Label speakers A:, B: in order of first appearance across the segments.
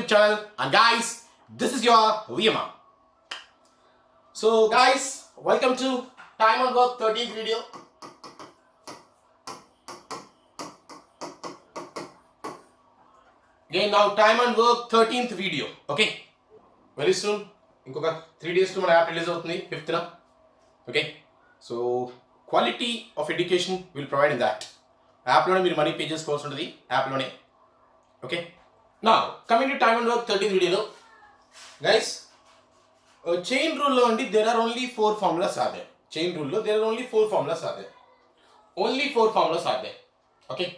A: YouTube channel, and guys, this is your VMA. So guys, welcome to Time and Work 13th video. Again now Time and Work 13th video. Okay, very soon ఇంకొక 3 days to మన app release అవుతుంది 5th న. Okay, so quality of education will provide in that. App లోనే మీరు money pay చేసుకోవాల్సి ఉంటుంది app లోనే. Okay, now coming to Time and Work 13th video లో guys, chain rule lo andi there are only 4 formulas are there. Chain rule lo there are only 4 formulas are there. Only 4 formulas are there. Okay,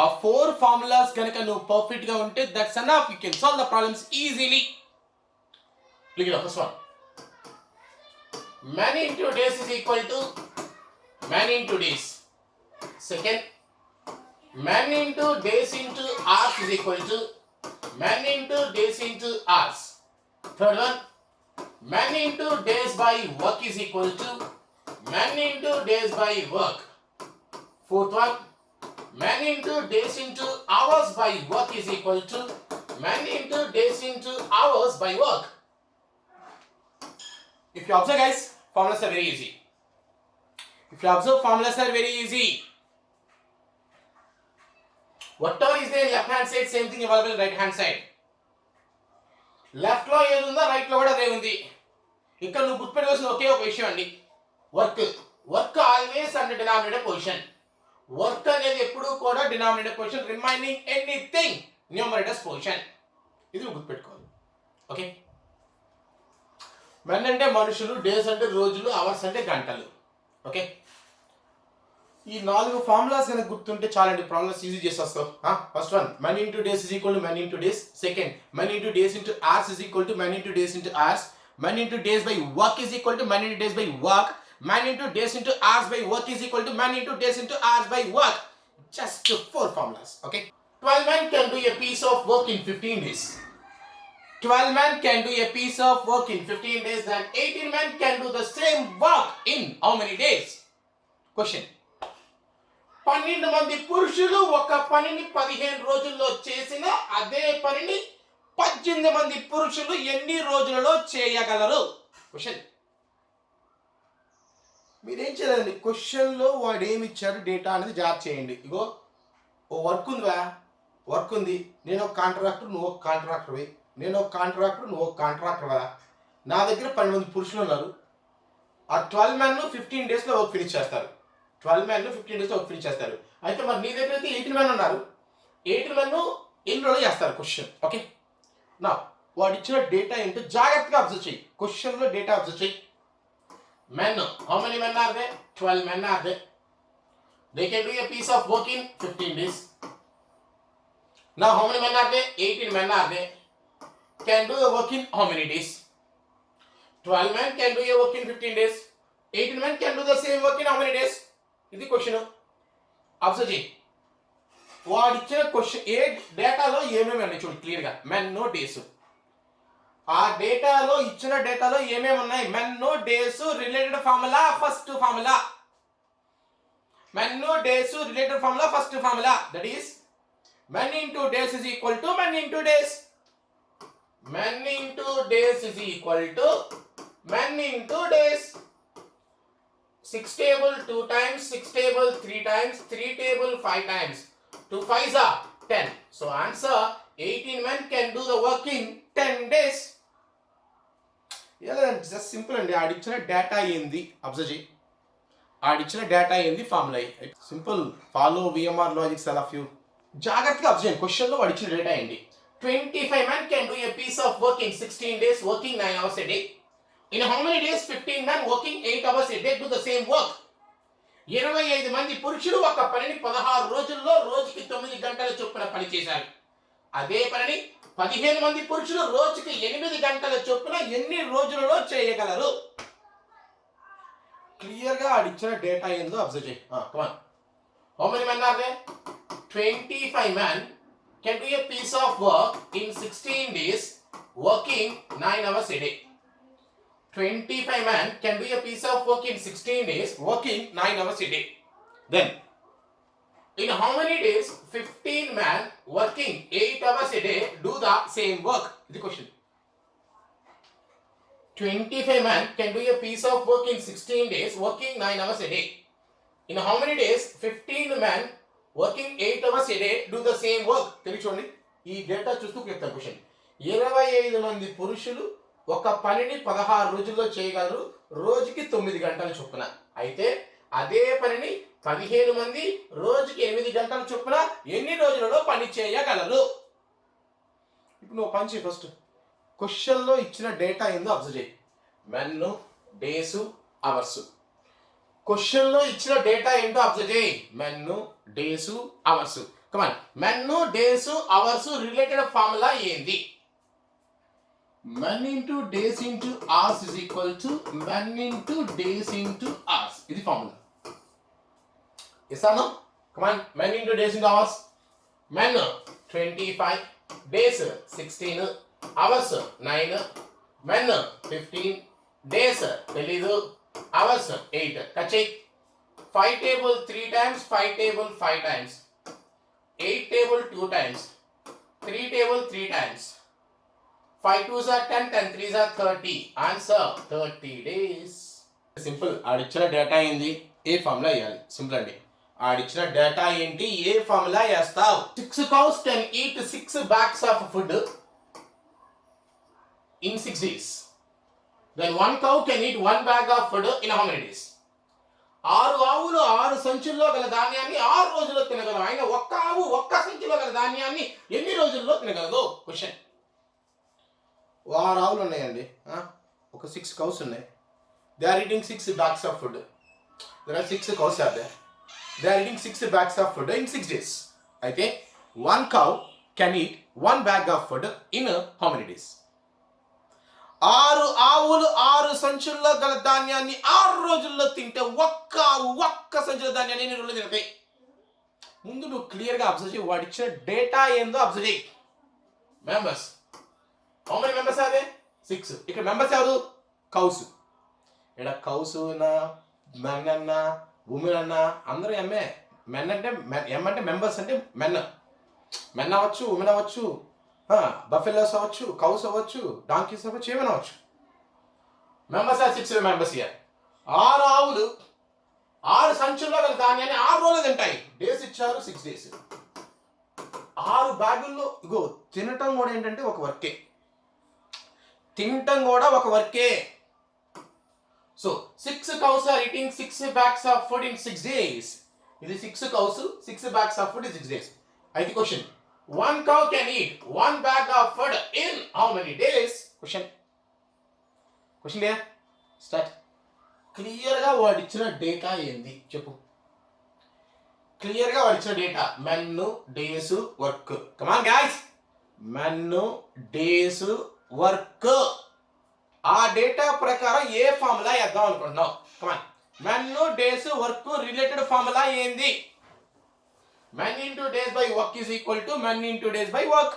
A: ఆ 4 formulas కనుక నువ్వు perfect గా ఉంటే that's enough, you can solve the problems easily. Look at the first one. Many into days is equal to many into days. Second, many into days into hours is equal to many into days into hours. Third one, many into days by work is equal to many into days by work. Fourth one, many into days into hours by work is equal to many into days into hours by work. If you observe guys, formulas are very easy. If you observe, formulas are very easy. Whatever is there left hand side, same thing available right hand side. Left లో ఏది ఉందో right లో కూడా అదే ఉంది. ఇక్కడ నువ్వు గుర్తుపెట్టుకోవాల్సిన ఒకే ఒక విషయం అండి, work always under denominator position. Work అనేది ఎప్పుడు కూడా denominator position, remaining anything numerators position. ఇది నువ్వు గుర్తుపెట్టుకోవాలి. ఓకే, మెన్ అంటే మనుషులు, డేస్ అంటే రోజులు, అవర్స్ అంటే గంటలు. ఓకే, ఈ 4 ఫార్ములాస్ కనుక గుర్తుంటే చాలండి, ప్రాబ్లమ్స్ ఈజీ చేసేస్తావు. First one, money into days is equal to money into days. Second, money into days into hours is equal to money into days into hours. Money into days by work is equal to money into days by work. Money into days into hours by work is equal to money into days into hours by work. Just 4 formulas. Okay, 12 men can do a piece of work in 15 days. 12 men can do a piece of work in 15 days, then 18 men can do the same work in how many days? Question. 12 మంది పురుషులు ఒక పనిని 15 రోజుల్లో చేసిన అదే పనిని 18 మంది పురుషులు ఎన్ని రోజులలో చేయగలరు? క్వశ్చన్. మీరేం చేయాలండి, క్వశ్చన్లో వాడు ఏమి ఇచ్చారు డేటా అనేది జాబ్ చేయండి. ఇగో ఓ వర్క్ ఉందివా, వర్క్ ఉంది, నేను ఒక కాంట్రాక్టర్, నువ్వు ఒక కాంట్రాక్టర్వి, నేను ఒక కాంట్రాక్టర్, నువ్వు ఒక కాంట్రాక్టర్ కదా. నా దగ్గర 12 మంది పురుషులు ఉన్నారు. ఆ 12 men 15 daysలో వర్క్ ఫినిష్ చేస్తారు. 12 men 15 daysలో వర్క్ ఫినిష్ చేస్తారు. అయితే మరి నీ దగ్గర అయితే 18 men ఉన్నారు. 18 men ఎన్ని రోజులు చేస్తారు? క్వశ్చన్. ఓకే, నా వాడు ఇచ్చిన డేటా ఏంటో జాగ్రత్తగా అబ్జర్వ్ చేయి. క్వశ్చన్లో డేటా అబ్జర్వ్ చేయి. Men, how many men are there? 12 men are there. They can do a piece of work in 15 days. Now how many men are there? 18 men are there. Can do a work in how many days? 12 men can do a work in 15 days. 18 men can do the same work in how many days? ఇది question. Observe చేయి. వాడు ఇచ్చిన question ఏ డేటాలో ఏమేమి ఉన్నాయి చూడు క్లియర్గా. Men no days, ఆ డేటాలో ఇచ్చిన డేటాలో ఏమేమి ఉన్నాయి? Men no days related formula first formula. Men no days related formula first formula, that is men into days is equal to men into days. Men into days is equal to men into days. 6 table 2 times, 6 table 3 times, 3 table 5 times. 2 5s are 10. So answer, 18 men can do the work in 10 days. Yeah, just simple అండి. ఆడిచ్చిన data ఏంది observe చేయి. ఆడిచ్చిన data ఏంది formula. Simple, follow VMR logics all of you. జాగ్రత్తగా observe చేయండి. క్వశ్చన్లో వాడిచ్చిన data ఏంటి? 25 men can do a piece of work in 16 days, working 9 hours a day. In how many days? 15 men working 8 hours a day do the same work. 25 మంది పురుషులు ఒక పనిని 16 రోజుల్లో రోజుకి 9 గంటల చొప్పున పని చేశారు. అదే పనిని 15 మంది పురుషులు రోజుకి 8 గంటల చొప్పున ఎన్ని రోజులలో చేయగలరు? క్లియర్గా ఆడిచ్చిన డేటా ఏందో అబ్జర్వ్ చేయి. How many men are there? 25 men can do a piece of work in 16 days, working 9 hours a day. 25 men can do a piece of work in 16 days, working 9 hours a day. Then In how many days 15 men working 8 hours a day do the same work? Is the question. 25 men can do a piece of work in 16 days working 9 hours a day. In how many days 15 men working 8 hours a day do the same work? తెలిసి చూడండి ఈ data చూస్తూ చెప్తాను question. 25 మంది పురుషులు ఒక పనిని 16 రోజుల్లో చేయగలరు, రోజుకి 9 గంటలు చొప్పున. అయితే అదే పనిని 15 మంది రోజుకి 8 గంటల చొప్పున ఎన్ని రోజులలో పని చేయగలరు? ఇప్పుడు నువ్వు పని చేయి. ఫస్ట్ క్వశ్చన్లో ఇచ్చిన డేటా ఏందో అబ్జర్వ్ చేయి. Men, days, hours. క్వశ్చన్లో ఇచ్చిన డేటా ఏంటో అబ్జర్వ్ చేయి. Men, days, hours. Come on, men, days, hours related formula ఏంది? Men into days into hours is equal to men into days into hours. ఇది ఫార్ములా. ఇస్తాను. Come on, men into days into hours. Men 25, days 16, hours 9, men 15, days తెలీదు, hours 8. కచ్చి 5 table 3 times, 5 table 5 times, 8 table 2 times, 3 table 3 times, 5 2s are 10, 10 3s are 30. Answer 30 days. Simple. ఆడిచ్చిన data ఏంది, ఏ formula వేయాలి. Simple అండి. ఆడిచ్చిన data ఏంటి, ఏ formula వేస్తావు. 6 cows can eat 6 bags of food in 6 days. Then 1 cow can eat 1 bag of food in how many days? 6 ఆవులు 6 సంచుల్లో గల ధాన్యాన్ని 6 రోజుల్లో తినగలవు. ఆయన ఒక్క ఆవు ఒక్క సంచిలో గల ధాన్యాన్ని ఎన్ని రోజుల్లో తినగలదు? క్వశ్చన్. 6 ఆవులు ఉన్నాయండి, ఒక 6 cows ఉన్నాయి. They are eating 6 bags of food. There are 6 cows are there. They are eating 6 bags of food in 6 days. అయితే 1 cow can eat 1 bag of food in how many days? 6 ఆవులు 6 సంచుల్లో గల ధాన్యాన్ని 6 రోజుల్లో తింటే ఒక్క ఆవు ఒక్క సంచుల ధాన్యాన్ని ఎన్ని రోజులు తింటాయి? ముందు నువ్వు క్లియర్గా అబ్జర్వ్ చేయి. వాడు ఇచ్చిన డేటా ఏందో అబ్జర్వ్ చేయి. Members, how many members are they? 6. ఇక్కడ మెంబర్స్ ఎవరు? కౌస్. ఇక్కడ కౌస్ అన్నా, మెన్ అన్నా, ఉమెన్ అన్నా అందరూ ఎమ్మే. మెన్ అంటే ఎమ్ అంటే మెంబర్స్ అంటే మెన్ అవ్వచ్చు, ఉమెన్ అవ్వచ్చు, బఫెలోస్ అవ్వచ్చు, కౌస్ అవ్వచ్చు, డాంకీస్ అవ్వచ్చు, ఏమైనా అవ్వచ్చు. Members are 6 members year. 6 ఆవులు 6 సంచుల్లో గల ధాన్యాన్ని 6 రోజులు తింటాయి. డేస్ ఇచ్చారు 6 days. 6 బ్యాగుల్లో ఇగో తినటం కూడా ఏంటంటే ఒక వర్కే, తినటం కూడా ఒక వర్కే. So 6 cows are eating 6 bags of food in 6 days. ఇది 6 cows 6 bags of food in 6 days. అయితే question, 1 cow can eat 1 bag of food in how many days? Question question start. క్లియర్గా వాడు ఇచ్చిన డేటా ఏంది చెప్పు. క్లియర్గా వాడు ఇచ్చిన data men, days, work. Come on guys, men, days, work. ఆ డేటా ప్రకారం ఏ ఫార్ములా వేద్దాం అనుకుంటున్నావు? Come on, men, days, work related formula ఏంది? Men into days by work is equal to men into days by work.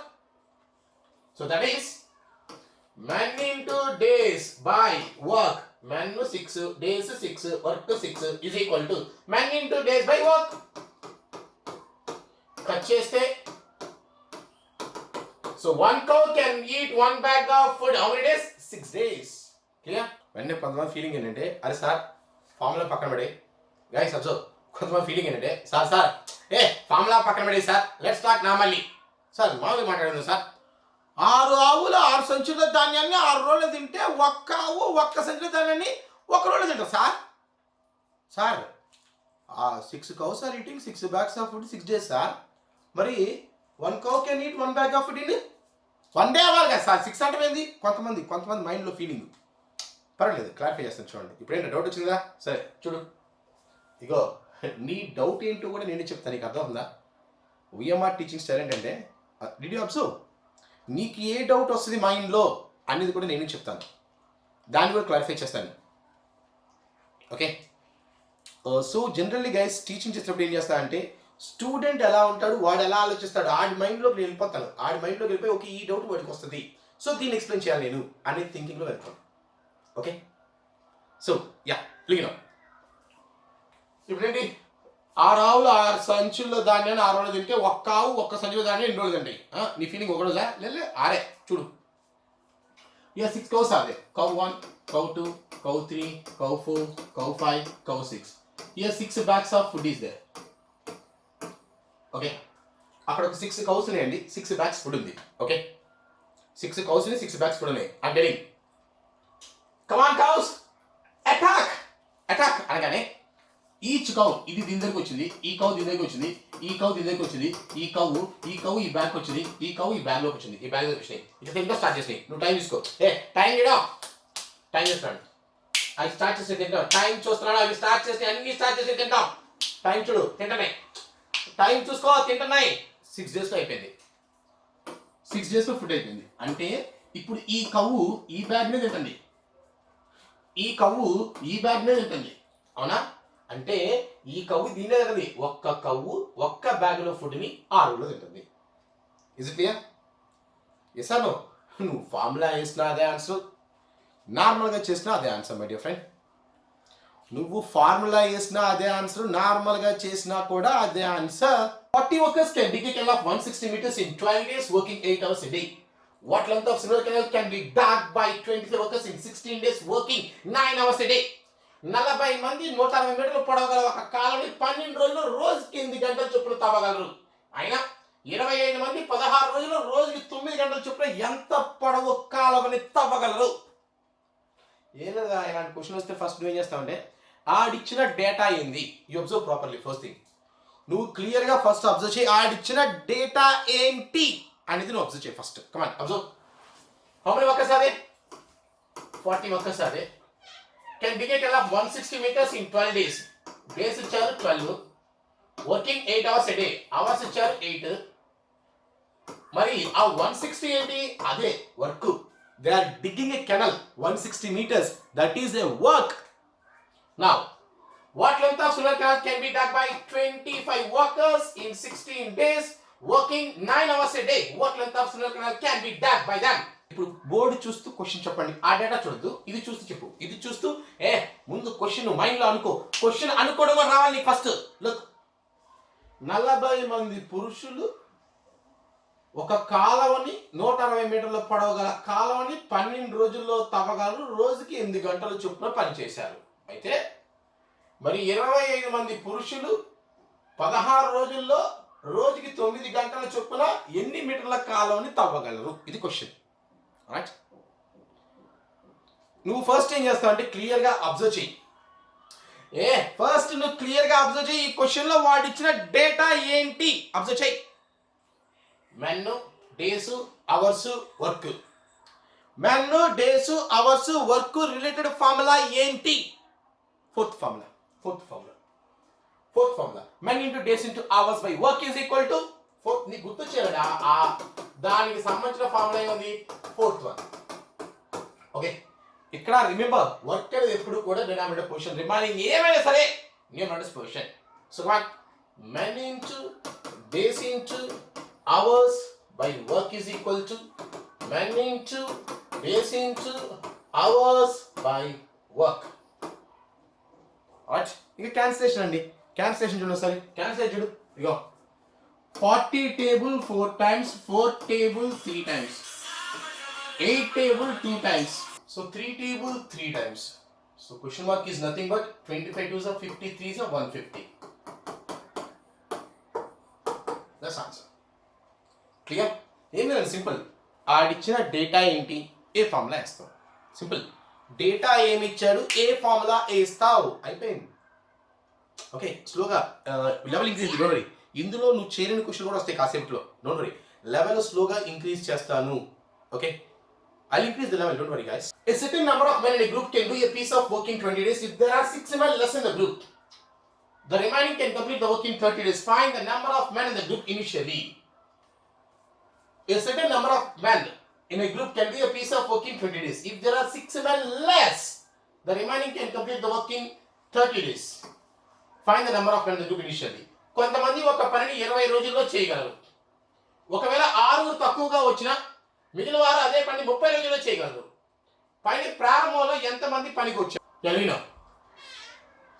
A: So that is men into days by work. Men 6, days 6, work 6 is equal to men into days by work. Cut cheste. So 1 cow can eat 1 bag of food how many days? 6 days. Clear? వెంటనే కొంతమంది feeling ఏంటంటే, అరే sir formula పక్కన పడే. Guys observe, కొంతమంది feeling ఏంటంటే, sir formula పక్కన పడే sir, let's talk normally. Sir మామూలుగా మాట్లాడింది సార్. 6 ఆవులు 6 సంచుల ధాన్యాన్ని 6 రోజులు తింటే ఒక్క ఆవు ఒక్క సంచుల ధాన్యాన్ని 1 రోజులో తింటారు sir. Sir 6 cows are eating 6 bags of food 6 days sir. మరి 1 cow can eat 1 bag of food in 1 day అవ్వాలి కదా సార్. 6 అంటే ఏంది? కొంతమంది మైండ్లో ఫీలింగ్. పర్వాలేదు, క్లారిఫై చేస్తాను చూడండి. ఇప్పుడేంటి డౌట్ వచ్చిందా? సరే చూడు, ఇగో నీ డౌట్ ఏంటో కూడా నేను చెప్తాను, నీకు అర్థం ఉందా? విఎంఆర్ టీచింగ్ స్టైల్ ఏంటంటే, డిడ్ యూ అబ్జర్వ్, నీకు ఏ డౌట్ వస్తుంది మైండ్లో అనేది కూడా నేను చెప్తాను, దాన్ని కూడా క్లారిఫై చేస్తాను. Okay, so generally guys teaching చేసేటప్పుడు ఏం చేస్తా అంటే, స్టూడెంట్ ఎలా ఉంటాడు, వాడు ఎలా ఆలోచిస్తాడు, ఆడి మైండ్లోకి నేను వెళ్ళిపోతాను. ఆడి మైండ్లోకి వెళ్ళిపోయి ఓకే ఈ డౌట్ వాడికి వస్తుంది, సో దీన్ని ఎక్స్ప్లెయిన్ చేయాలి నేను అనేది థింకింగ్లో వెళ్తాను. Okay, so yeah clear. ఇప్పుడేంటి 6 ఆవులు 6 సంచుల్లో ధాన్యాన్ని 6 రోజులు తింటే ఒక్క ఆవు ఒక్క సంచులో ధాన్యం 2 రోజులు తింటాయి. నీ ఫీలింగ్ ఒక రోజా? లేదు 6 చూడు. ఇక 6 cows are there. Cow 1, cow 2, cow 3, cow 4, cow 5, cow 6. Here 6 bags of food is there. Okay, అక్కడ ఒక 6 cows ఉన్నాయండి, 6 bags ఫుడ్ ఉంది. ఓకే, 6 cows ని 6 bags ఫుడ్ ఉన్నాయి. I'm telling. Come on cows, attack, attack అనగానే ఈచ్ కౌ ఇది దీని దగ్గరికి వచ్చింది, ఈ కౌ దీని దగ్గరికి వచ్చింది, ఈ కౌ దీని దగ్గరికి వచ్చింది, ఈ కౌ ఈ బ్యాగ్ వచ్చింది, ఈ కౌ ఈ బ్యాగ్ లోకి వచ్చింది, ఈ బ్యాగ్ దగ్గర వచ్చినాయి. ఇట్లా తింటా స్టార్ట్ చేసినాయి. నువ్వు టైం తీసుకో. టైం చేయడం, టైం చేస్తున్నాడు. అవి స్టార్ట్ చేస్తే తింటాం. టైం చూస్తున్నాడు. అవి స్టార్ట్ చేస్తే అన్ని స్టార్ట్ చేస్తే తింటాం. టైం చూడు, తింటున్నాయి. టైం చూసుకో, తింటున్నాయి. 6 daysలో అయిపోయింది. 6 daysలో ఫుడ్ అయిపోయింది. అంటే ఇప్పుడు ఈ కవ్వు ఈ బ్యాగ్నే తింటుంది, ఈ కవ్వు ఈ బ్యాగ్నే తింటుంది. అవునా? అంటే ఈ కవ్వు దీన్నే తింటుంది. ఒక్క కవ్వు ఒక్క బ్యాగ్లో ఫుడ్ని 6 రోజులు తింటుంది. Is it clear? Yes or no? నువ్వు ఫార్ములా వేసినా అదే ఆన్సర్, నార్మల్గా చేసినా అదే ఆన్సర్ మై డియర్ ఫ్రెండ్. నువ్వు ఫార్ములా వేసినా అదే ఆన్సర్, నార్మల్గా చేసినా కూడా అదే answer. 40 workers can dig a canal of 160 meters in 12 days working 8 hours a day. What length of similar canal can be dug by 25 workers in 16 days working 9 hours a day? 40 మంది 160 మీటర్లు పొడవగల ఒక కాలువని 12 రోజులు రోజుకి 8 గంటల చొప్పున తవ్వగలరు. అయినా 25 మంది 16 రోజులు రోజుకి 9 గంటల చొప్పున ఎంత పొడవు కాలువని తవ్వగలరు? ఏం లేదా, ఇలాంటి క్వశ్చన్ వస్తే ఫస్ట్ నువ్వు ఏం చేస్తావంటే ఆడిచ్చిన డేటా ఏంది, you observe properly. First thing నువ్వు క్లియర్గా ఫస్ట్ అబ్జర్వ్ చేయి, ఆడిచ్చిన డేటా ఏంటి అనేది నువ్వు అబ్జర్వ్ చేయి first. Come on observe. How many workers are there? 40 workers are there. Can dig a canal of 160 meters in 12 days. Days ఇచ్చారు 12, working 8 hours a day. Hours ఇచ్చారు 8. మరి ఆ 160 ఏంటి? అదే work. They are digging a canal 160 meters. That is a work. Now, what length of solar canal can be dug by 25 workers in 16 days working 9 hours a day? What length of solar canal can be dug by them? ఇప్పుడు board చూస్తూ question చెప్పండి. ఆ data చూడద్దు, ఇది చూస్తూ చెప్పు. ఇది చూస్తూ ముందు క్వశ్చన్ మైండ్ లో అనుకో. క్వశ్చన్ అనుకోవడం రావాలి నీకు ఫస్ట్. లుక్, 40 మంది పురుషులు ఒక కాలువని 160 మీటర్ల పొడవు గల కాలువని 12 రోజుల్లో తవ్వగలరు. రోజుకి 8 గంటల చొప్పున పనిచేశారు. అయితే మరి 25 మంది పురుషులు 16 రోజుల్లో రోజుకి 9 గంటల చొప్పున ఎన్ని మీటర్ల కాలువని తవ్వగలరు? ఇది క్వశ్చన్. రైట్? నువ్వు ఫస్ట్ ఏం చేస్తావు అంటే క్లియర్గా అబ్జర్వ్ చెయ్యి. ఫస్ట్ నువ్వు క్లియర్గా అబ్జర్వ్ చెయ్యి. ఈ క్వశ్చన్లో వాడిచ్చిన డేటా ఏంటి అబ్జర్వ్ చెయ్యి. Men, days, hours, work. Men, days, hours, work related formula ఏంటి? Fourth formula. Men into days into hours by work is equal to fourth. నీకు గుర్తు చేయాలి దానికి సంబంధించిన ఫార్ములా ఏముంది? Fourth one. ఓకే, ఇక్కడ రిమెంబర్ వర్క్ అనేది ఎప్పుడు కూడా డినామినేటర్ పొజిషన్, రిమైనింగ్ ఏమైనా సరే numerator position. So what? Men into days into hours by work is equal to men into days into hours by work. Alright, ఇక cancellation అండి. Cancellation చూడండి ఒకసారి. క్యాన్సిలేషన్ చూడు. ఇగో 40 table 4 times, 4 table 3 times, 8 table 2 times. So 3 table 3 times. So question mark is nothing but 25 2s are 53s are 150. That's answer. Clear? ఏం లేదు, simple. ఆడిచ్చిన data ఏంటి, ఏ formula వేస్తావు. సింపుల్. డేటా ఏమి ఇచ్చాడు, ఏ ఫార్ములా వేస్తావు, అయిపోయింది. ఓకే, స్లోగా లెవెల్ ఇంక్రీజ్. డోంట్ వరీ, ఇందులో నువ్వు చేయలేని క్వశ్చన్ కూడా వస్తాయి కాసేపులో. డోంట్ వరీ, లెవెల్ స్లోగా ఇంక్రీజ్ చేస్తాను. Okay, I'll increase the level, don't worry guys. A certain number of men in a group can do a piece of work in 20 days if there are 6 men less in the group. The remaining can complete the work in 30 days. Find the number of men in the group initially. A certain number of men in a group can do a piece of work in 20 days. If there are 6 men less, the remaining can complete the work in 30 days. Find the number of men in the group initially. కొంతమంది ఒక పనిని 20 రోజుల్లో చేయగలరు. ఒకవేళ 6 తక్కువగా వచ్చినా మిగిలిన వారు అదే పని 30 రోజుల్లో చేయగలరు. పని ప్రారంభంలో ఎంతమంది పనికి వచ్చారు?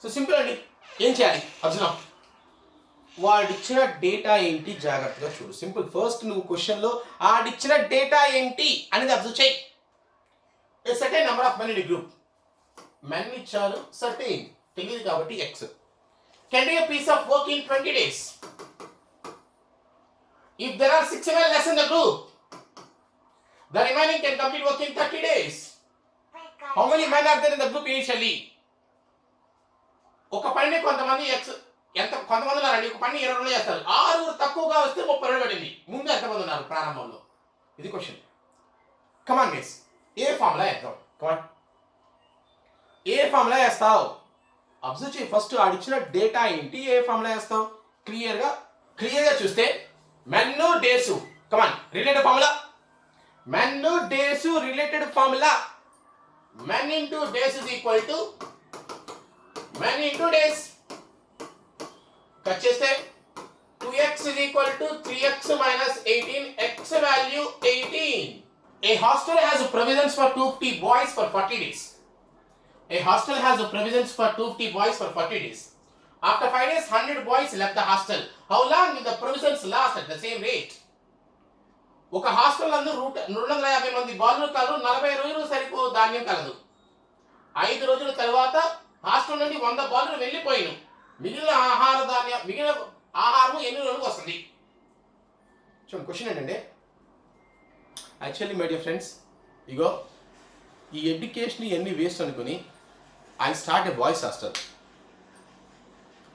A: సో సింపుల్ అండి. ఏం చేయాలి? అబ్జర్వ్. వాడిచ్చిన డేటా ఏంటి జాగ్రత్తగా చూడు. సింపుల్. ఫస్ట్ నువ్వు క్వశ్చన్లో ఆడిచ్చిన డేటా ఏంటి అనేది అబ్జర్వ్ చేయి. A certain number of men in group. Men ఇచ్చారు, సర్టెన్ తెలియదు కాబట్టి x. Can do a piece of work in 20 days. If there are 6 men less in the group, the remaining can complete work in 30 days. How many men are there in the group initially? ఒక పని కొంతమంది X ఎంత కొంతమంది ఉన్నారండి, ఒక పని 20 రోజులు చేస్తారు. 6 తక్కువగా వస్తే 30 రోజులు పడింది. ముందు ఎంతమంది ఉన్నారు ప్రారంభంలో? ఇది క్వశ్చన్. కమాన్ మిస్, ఏ ఫార్ములా వేద్దాం? కమాన్, ఏ ఫార్ములా వేస్తావు? అబ్జర్వ్ చేయి. ఫస్ట్ ఆడిచ్చిన డేటా ఏంటి, ఏ ఫార్ములా వేస్తావు? క్లియర్గా చూస్తే men days. Come on, related formula. Men days related formula. Men into days is equal to men into days. Cut చేస్తే 2x is equal to 3x minus 18. X value 18. A hostel has provisions for 250 boys for 40 days. A hostel has provisions for 250 boys for 40 days. After 5 days, 100 boys left the hostel. How long will the provisions last at the same rate? ఒక hostel నందు 250 మంది బాలురు colour. 40 రోజులు సరిపో ధాన్యం కలదు. 5 రోజుల తర్వాత హాస్టల్ నుండి 100 బాలురు వెళ్ళిపోయిను. మిగిలిన ఆహారం ఎన్ని రోజులకు వస్తుంది? చూడండి, క్వశ్చన్ ఏంటంటే, యాక్చువల్లీ మై డియర్ ఫ్రెండ్స్, ఇగో ఈ ఎడ్యుకేషన్ ఎన్ని వేస్ట్ అనుకుని I start a boys hostel.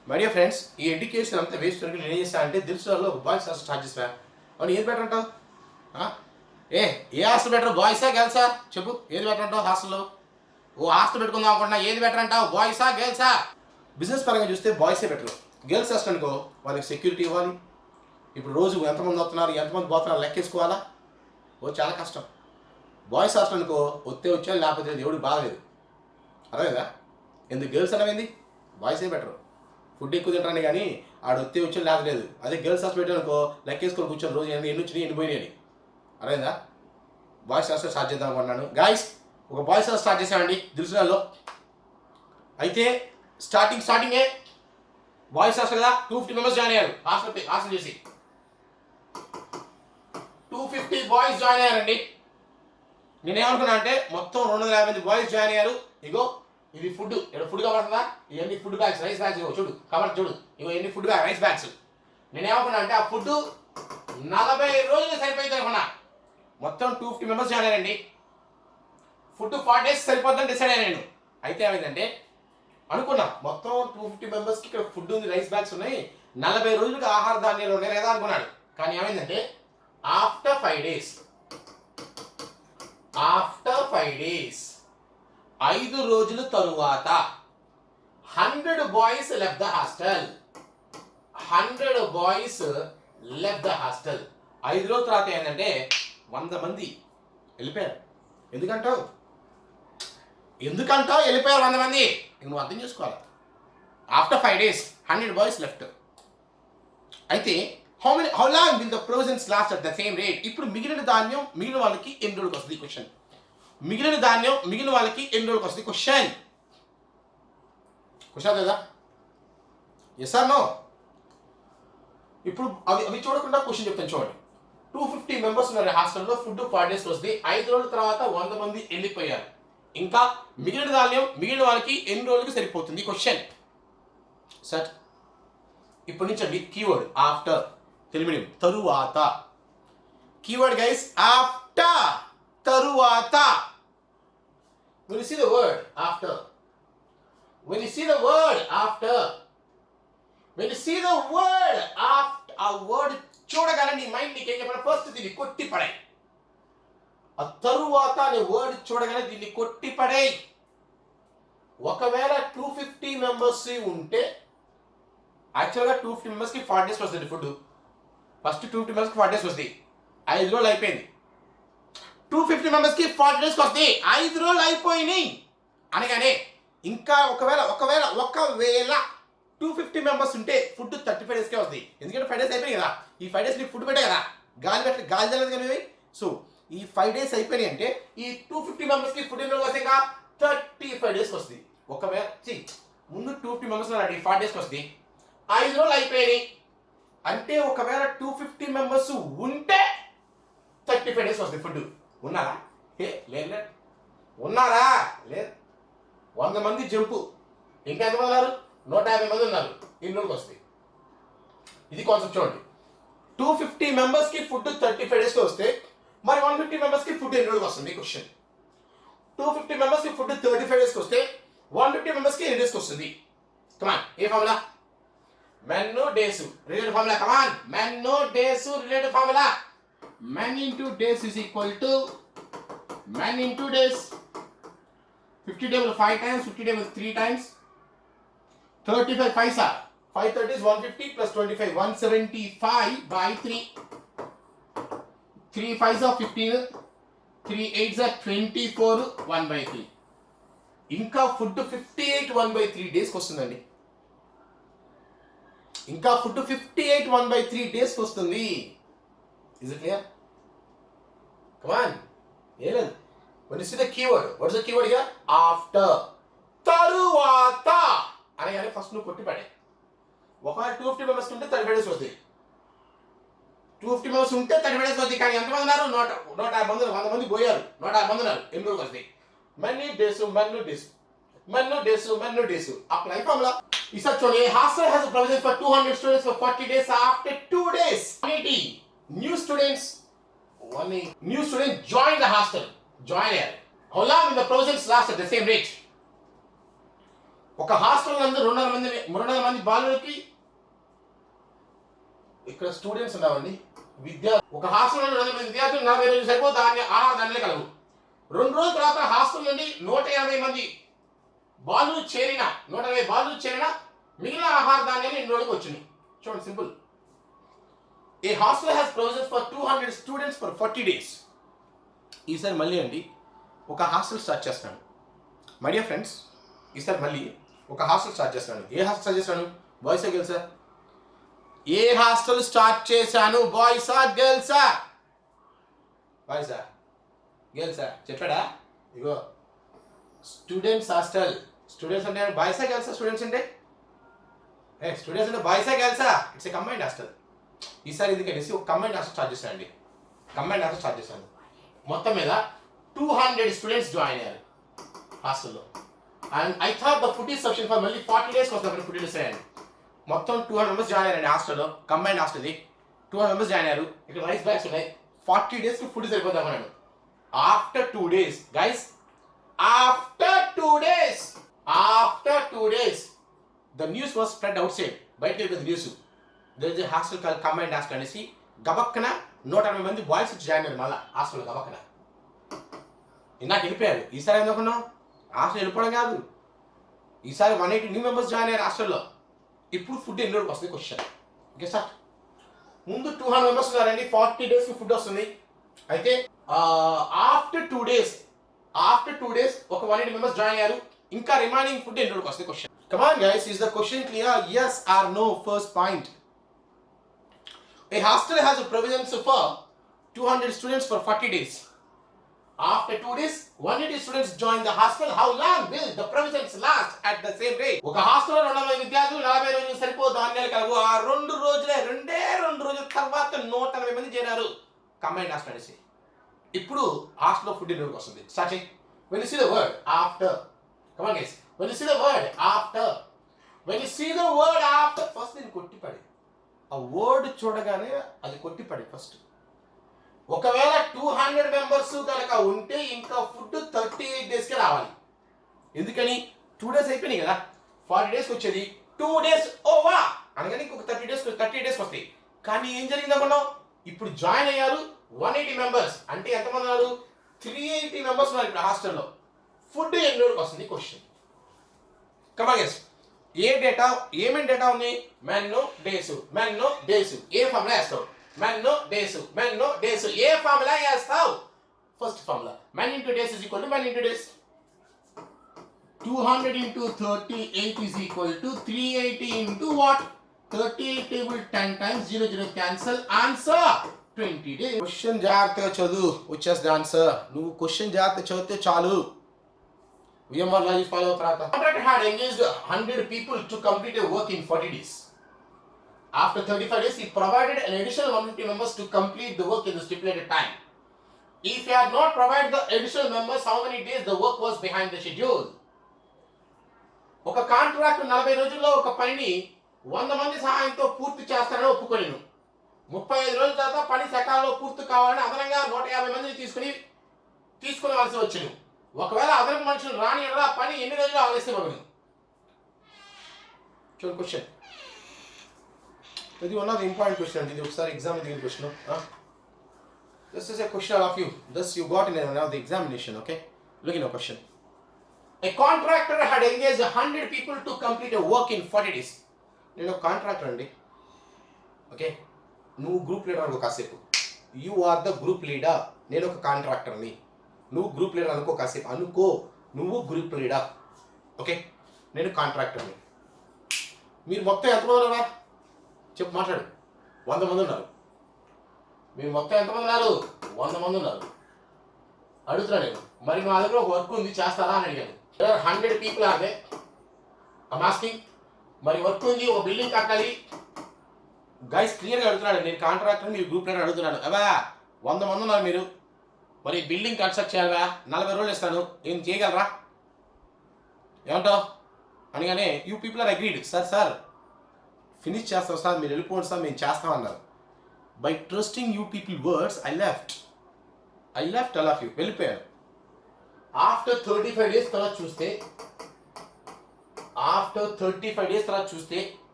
A: My dear friends, ఈ ఎడ్యుకేషన్ అంతా వేస్ట్ అనుకుని నేను ఏం చేస్తా అంటే దిల్సులో బాయ్స్ హాస్టల్ స్టార్ట్ చేసా. అవును, ఏది బెటర్ అంటావు? ఏ హాస్టల్ బెటర్, బాయ్సా గర్ల్సా? చెప్పు, ఏది బెటర్ అంటావు హాస్టల్లో? ఓ హాస్టల్ పెట్టుకుందాం అనుకుంటున్నా, ఏది బెటర్ అంటావు? బాయ్సా గర్ల్సా? బిజినెస్ పరంగా చూస్తే బాయ్సే బెటర్. గర్ల్స్ హాస్టల్ అనుకో, వాళ్ళకి సెక్యూరిటీ ఇవ్వాలి. ఇప్పుడు రోజు ఎంతమంది వస్తున్నారు, ఎంతమంది పోతున్నారు లెక్కేసుకోవాలా. ఓ చాలా కష్టం. బాయ్స్ హాస్టల్ అనుకో, వచ్చా లేకపోతే దేవుడికి బాగలేదు. అర్థమైందా? ఎందుకు గర్ల్స్ అనేవింది? బాయ్సే బెటర్. ఫుడ్ ఎక్కువ తింటాను కానీ వచ్చా లేకపోలేదు. అదే గర్ల్స్ హాస్టల్ పెట్టాను అనుకో, లెక్కేసుకొని కూర్చొని రోజు ఎన్ని వచ్చినాయి ఎన్ని పోయినాయి అని. అర్థమైందా? బాయ్స్ హాస్టల్ స్టార్ట్ చేద్దాం అనుకున్నాను. గాయస్, ఒక బాయ్స్ హాస్టల్ స్టార్ట్ చేసామండి దిల్సులలో. అయితే స్టార్టింగే బాయ్స్ హాస్టల్ కదా, 250 మెంబర్స్ జాయిన్ అయ్యారు. హాస్టల్ చేసి 250 బాయ్స్ జాయిన్ అయ్యారండి. నేనేమనుకున్నా అంటే మొత్తం 250 మంది బాయ్స్ జాయిన్ అయ్యారు. ఇగో ఇది ఫుడ్, ఇక్కడ ఫుడ్ కనబడుతుందా? ఇవన్నీ ఫుడ్ బ్యాగ్స్, రైస్ బ్యాగ్స్. ఇగో చూడు, కబర్ చూడు, ఇగో ఎన్ని ఫుడ్ బ్యాగ్, రైస్ బ్యాగ్స్. నేనేమనుకున్నా అంటే ఆ ఫుడ్ 40 రోజులు సరిపోయింది అనుకున్నా. మొత్తం 250 మెంబర్స్ జాయిన్ అయ్యారండి. ఫుడ్ 40 days సరిపోద్దని డిసైడ్ అయ్యాను నేను. అయితే ఏమైందంటే అనుకున్నా మొత్తం 250 మెంబర్స్కి ఇక్కడ ఫుడ్ ఉంది, రైస్ బ్యాగ్స్ ఉన్నాయి, 40 రోజులకు ఆహార ధాన్యాలు ఉన్నాయి లేదా అనుకున్నాడు. కానీ ఏమైందంటే ఆఫ్టర్ 5 days 5 రోజుల తరువాత 100 boys left the hostel. 100 boys left the hostel. 5 రోజుల తర్వాత ఏంటంటే 100 మంది వెళ్ళిపోయారు. ఎందుకంటావు వెళ్ళిపోయారు 100 మంది? నువ్వు అర్థం చేసుకోవాలి. After 5 days 100 boys left. అయితే how long will the provisions last at the same rate? ఇప్పుడు మిగిలిన ధాన్యం మిగిలిన వాళ్ళకి ఎన్ని రోజులకు వస్తుంది? క్వశ్చన్. మిగిలిన ధాన్యం మిగిలిన వాళ్ళకి ఎన్ని రోజులకు వస్తుంది? క్వశ్చన్ కదా? Yes or no? ఇప్పుడు అవి చూడకుండా క్వశ్చన్ చెప్తాను చూడండి. 250 మెంబర్స్ ఉన్నారు హాస్టల్లో. ఫుడ్ 40 days వస్తుంది. 5 రోజుల తర్వాత 100 మంది వెళ్ళిపోయారు. ఇంకా మిగిలిన ధాన్యం మిగిలిన వాళ్ళకి ఎన్ని రోజులకు సరిపోతుంది? క్వశ్చన్. సార్ ఇప్పటి నుంచి అండి కీవర్డ్ ఆఫ్టర్, తెలుగు మీడియం తరువాత. కీవర్డ్ గైస్ ఆఫ్టర్, తరువాత. When you see the word after, ఆ వర్డ్ చూడగానే నీ మైండ్ నీకు ఏం చెప్పాలి? ఫస్ట్ దీన్ని కొట్టి పడాయి. ఆ తరువాత అనే వర్డ్ చూడగానే దీన్ని కొట్టి పడాయి. ఒకవేళ 250 మెంబర్స్ ఉంటే యాక్చువల్గా 250 మెంబర్స్కి 40 days వస్తుంది ఫుడ్. ఫస్ట్ 250 మెంబర్స్కి 40 days వస్తుంది. 5 రోజులు అయిపోయింది. 250 మెంబర్స్కి 40 days వస్తుంది. 5 రోజులు అయిపోయినాయి అనగానే ఇంకా ఒకవేళ 250 మెంబర్స్ ఉంటే ఫుడ్ 35 daysకే వస్తుంది. ఎందుకంటే 5 days అయిపోయినాయి కదా. ఈ 5 days నీకు ఫుడ్ పెట్టే కదా, గాలి తెలియదు కానీ. సో ఈ 5 days అయిపోయినాయి అంటే ఈ 250 మెంబర్స్కి ఫుడ్ ఎన్ని రోజులు వస్తాయి? ఇంకా 35 days వస్తుంది. ఒకవేళ ముందు 250 మెంబర్స్ 40 days వస్తుంది. 5 రోజులు అయిపోయినాయి. అంటే ఒకవేళ 250 మెంబర్స్ ఉంటే 35 డేస్ వస్తుంది ఫుడ్. ఉన్నారా? లేదు. ఉన్నారా? లేదు. 100 మంది జంపు, ఇంకా ఎంతమంది ఉన్నారు? 150 మంది ఉన్నారు, ఇన్నోళ్ళకి వస్తాయి. ఇది కాన్సెప్ట్ చూడండి. 250 మెంబర్స్కి ఫుడ్ 35 డేస్లో వస్తే మరి 150 మెంబర్స్కి ఫుడ్ ఎన్ని రోజులకు వస్తుంది? క్వశ్చన్. 250 మెంబర్స్కి ఫుడ్ 35 డేస్కి వస్తే 150 మెంబర్స్కి ఎన్ని డేస్కి వస్తుంది? కమాన్, ఏ formula? Men days related formula. Come on, men days related formula. Men into days is equal to men into days. 50 table 5 times, 50 table 3 times, 35 5s are 5 30s 150 plus 25 175 by 3. 3 5s are 15, 3 8s are 24, 1 by 3. ఇంకా food 58 1 by 3 డేస్కి వస్తుందండి. ఇంకా food 58 1 by 3 డేస్కి వస్తుంది. Is it clear? Come on, ఏ లేదు. When you see the keyword, what is the keyword here? After. తరువాత అనగానే ఫస్ట్ నువ్వు కొట్టి పడే. ఒకవేళ 250 మెంబర్స్ ఉంటే 35 డేస్ వస్తాయి. 250 మెంబర్స్ ఉంటే 35 డేస్ వస్తాయి. కానీ ఎంతమంది ఉన్నారు? 150 మంది, 100 మంది పోయారు. 150 మంది ఉన్నారు, ఎన్ని రోజులు వస్తాయి? మన్ని డేసు మన్ను డేసు మన్ను డేసు మన్ను డేసు. Apply formula. ఈసారి చూడండి. Hostel has provision for 200 students for 40 days. After 2 days 180 new students join the hostel. Join అయ్యారు. How long will the provisions last at the same rate? ఒక hostel నందు 200 మంది బాలులకి, ఇక్కడ students ఉన్నామండి, ఒక హాస్టల్ నుండి 200 మంది విద్యార్థులు 40 రోజులు సరిపోతే దాన్ని ఆహారాన్ని కలవు. 2 రోజుల తర్వాత హాస్టల్ నుండి 150 మంది బాలులు చేరిన 150 బాలులు చేరిన మిగిలిన ఆహార ధాన్యాలు ఇన్ని రోజులకు వచ్చినాయి. చూడండి, simple. A hostel has provisions for 200 students for 40 days. ఈసారి మళ్ళీ అండి ఒక హాస్టల్ స్టార్ట్ చేస్తాను. మై డియర్ ఫ్రెండ్స్, ఈసారి మళ్ళీ ఒక హాస్టల్ స్టార్ట్ చేస్తాను. ఏ హాస్టల్ స్టార్ట్ చేస్తాను? బాయ్సా గర్ల్సా? ఏ హాస్టల్ స్టార్ట్ చేశాను? బాయ్సా గర్ల్సా? బాయ్సా గర్ల్సా? చెప్పాడా? ఇగో స్టూడెంట్స్ హాస్టల్. స్టూడెంట్స్ అంటే బాయ్సా గర్ల్సా? స్టూడెంట్స్ అంటే స్టూడెంట్స్ అంటే బాయ్సా గర్ల్సా? It's a combined hostel. ఈసారి ఎందుకనేసి ఒక కంబైన్డ్ హాస్టల్ స్టార్ట్ చేశానండి. కంబైన్డ్ హాస్టల్ స్టార్ట్ చేశాను. మొత్తం మీద 200 స్టూడెంట్స్ జాయిన్ అయ్యారు హాస్టల్లో. And I thought the food is sufficient for మళ్ళీ 40 days వస్తుంది ఫుడ్ డిసైడ్. మొత్తం 200 మెంబర్స్ జాయిన్ అయ్యారండి హాస్టల్లో. Combined hostel. 200 మెంబర్స్ జాయిన్ అయ్యారు. ఇక్కడ రైస్ బ్యాగ్స్ ఉన్నాయి. 40 days ఫుడ్ సరిపోతాం అన్నాడు. After 2 days guys, after 2 days the news was spread outside. బయటకి వెళ్ళిపోయింది news. There is hostel call combined hostel అనేసి. గబక్కన 160 మంది బాయ్స్ జాయిన్ అయ్యారు మళ్ళీ హాస్టల్లో. గబక్కన ఇందాక వెళ్ళిపోయారు. ఈసారి ఎందుకున్నాం? హాస్టల్ వెళ్ళిపోవడం కాదు, ఈసారి 180 న్యూ మెంబర్స్ జాయిన్ అయ్యారు హాస్టల్లో. ఇప్పుడు ఫుడ్ ఎన్ని రోజులకు వస్తుంది? క్వశ్చన్. ఓకే సార్, ముందు 200 మెంబర్స్ ఉన్నారండి, 40 daysకి ఫుడ్ వస్తుంది. అయితే ఆఫ్టర్ 2 days ఒక 180 మెంబర్స్ జాయిన్ అయ్యారు. ఇంకా రిమైనింగ్ ఫుడ్ ఎన్ని రోజులకు వస్తుంది? Question. Come on guys, is the question clear? Yes or no? First point. A hostel has a provisions for 200 students for 40 days. After 2 days, 180 students join the hostel. How long will the provisions last at the same rate? ఒక హాస్టల్లో 200 విద్యార్థులు 40 రోజులు సరిపో ధాన్యాలు కలవు. ఆ 2 రోజుల తర్వాత 180 మంది చేరారు కంబైన్డ్ హాస్టల్ అనేసి. ఇప్పుడు హాస్టల్లో ఫుడ్ ఎన్ని రోజులకు వస్తుంది? స్టార్ట్ చేయి. When you see the word after, come on guys, when you see the word after, first నేను కొట్టిపడి ఆ వర్డ్ చూడగానే అది కొట్టిపడి ఫస్ట్. ఒకవేళ 200 మెంబర్స్ కనుక ఉంటే ఇంకా ఫుడ్ 38 daysకే రావాలి. ఎందుకని? 2 days అయిపోయినాయి కదా, 40 daysకి వచ్చేది. 2 days ఓవర్ అనగానే ఇంకొక 38 daysకి వస్తాయి. కానీ ఏం జరిగింది అనుకున్నావు? ఇప్పుడు జాయిన్ అయ్యారు 180 మెంబర్స్. అంటే ఎంతమంది ఉన్నారు? 380 మెంబర్స్ ఉన్నారు ఇప్పుడు హాస్టల్లో. ఫుడ్ ఎన్ని రోజులకు వస్తుంది? క్వశ్చన్. కమా గెస్. ఏమేమి డేటా ఉంది? మెన్ను డేసు ఏ ఫార్ములా వేస్తావు? మెన్ను డేసు ఏ ఫార్ములా వేస్తావు? First formula men into days is equal to men into days. 200 into 38 is equal to 380 into what? 38 table 10 times 0 cancel. Answer 20 days. Question జాగ్రత్తగా చదువు, వచ్చేస్తుంది answer. నువ్వు question జాగ్రత్తగా చదివితే చాలు. VMware logic follow తర్వాత. Contractor had engaged 100 people to complete a work in 40 days. After 35 days, he provided an additional 150 members to complete the work in the stipulated time. If he had not provided the additional members, how many days the work was behind the schedule? ఒక contract 40 రోజుల్లో ఒక పనిని 100 మంది సహాయంతో పూర్తి చేస్తానని ఒప్పుకొనిను. 35 రోజుల తర్వాత పని సకాలంలో పూర్తి కావాలని అదనంగా 150 మందిని తీసుకునవలసి వచ్చింది. ఒకవేళ అదనపు మనుషులు రాని ఎడల పని ఎన్ని రోజులు ఆలస్యం అవ్వదు. చూడండి క్వశ్చన్, ఇది one of the important question అండి. ఇది ఒకసారి ఎగ్జామ్ దిగిన question. This is a question all of you. This you got in one of the examination. Okay, look in a question. A contractor had engaged 100 people to complete a work in 40 days. నేను contractor అండి. Okay, నువ్వు group leader అనుకో కాసేపు. You are the group leader. నేను ఒక కాంట్రాక్టర్ని. నువ్వు group leader అనుకో కాసేపు. అనుకో నువ్వు గ్రూప్ లీడర్. ఓకే, నేను కాంట్రాక్టర్ని. మీరు మొత్తం ఎంతమంది ఉన్నారా చెప్పు, మాట్లాడు. 100 మంది ఉన్నారు. మీరు మొత్తం ఎంతమంది ఉన్నారు? 100 మంది ఉన్నారు. అడుగుతున్నా నేను. మరి మా దగ్గర ఒక వర్క్ ఉంది, చేస్తారా అని అడిగాను. 100 people are they. I'm asking. మరి వర్క్ ఉంది, ఒక బిల్డింగ్ కట్టాలి. గైస్ క్లియర్గా అడుగుతున్నాడు. నేను కాంట్రాక్టర్, మీరు గ్రూప్ లీడర్ అడుగుతున్నాను. అవా 100 మంది ఉన్నారు మీరు. మరి బిల్డింగ్ కన్స్ట్రక్ట్ చేయాలా? 40 రోజులు ఇస్తాను, ఏం చేయగలరా? ఏమంటావు అనగానే you people are agreed. Sir finish చేస్తాం సార్, మీరు వెళ్ళిపోండి సార్, మేము చేస్తామన్నారు. By trusting you people words I left all of you. వెళ్ళిపోయారు. ఆఫ్టర్ 35 డేస్ తర్వాత చూస్తే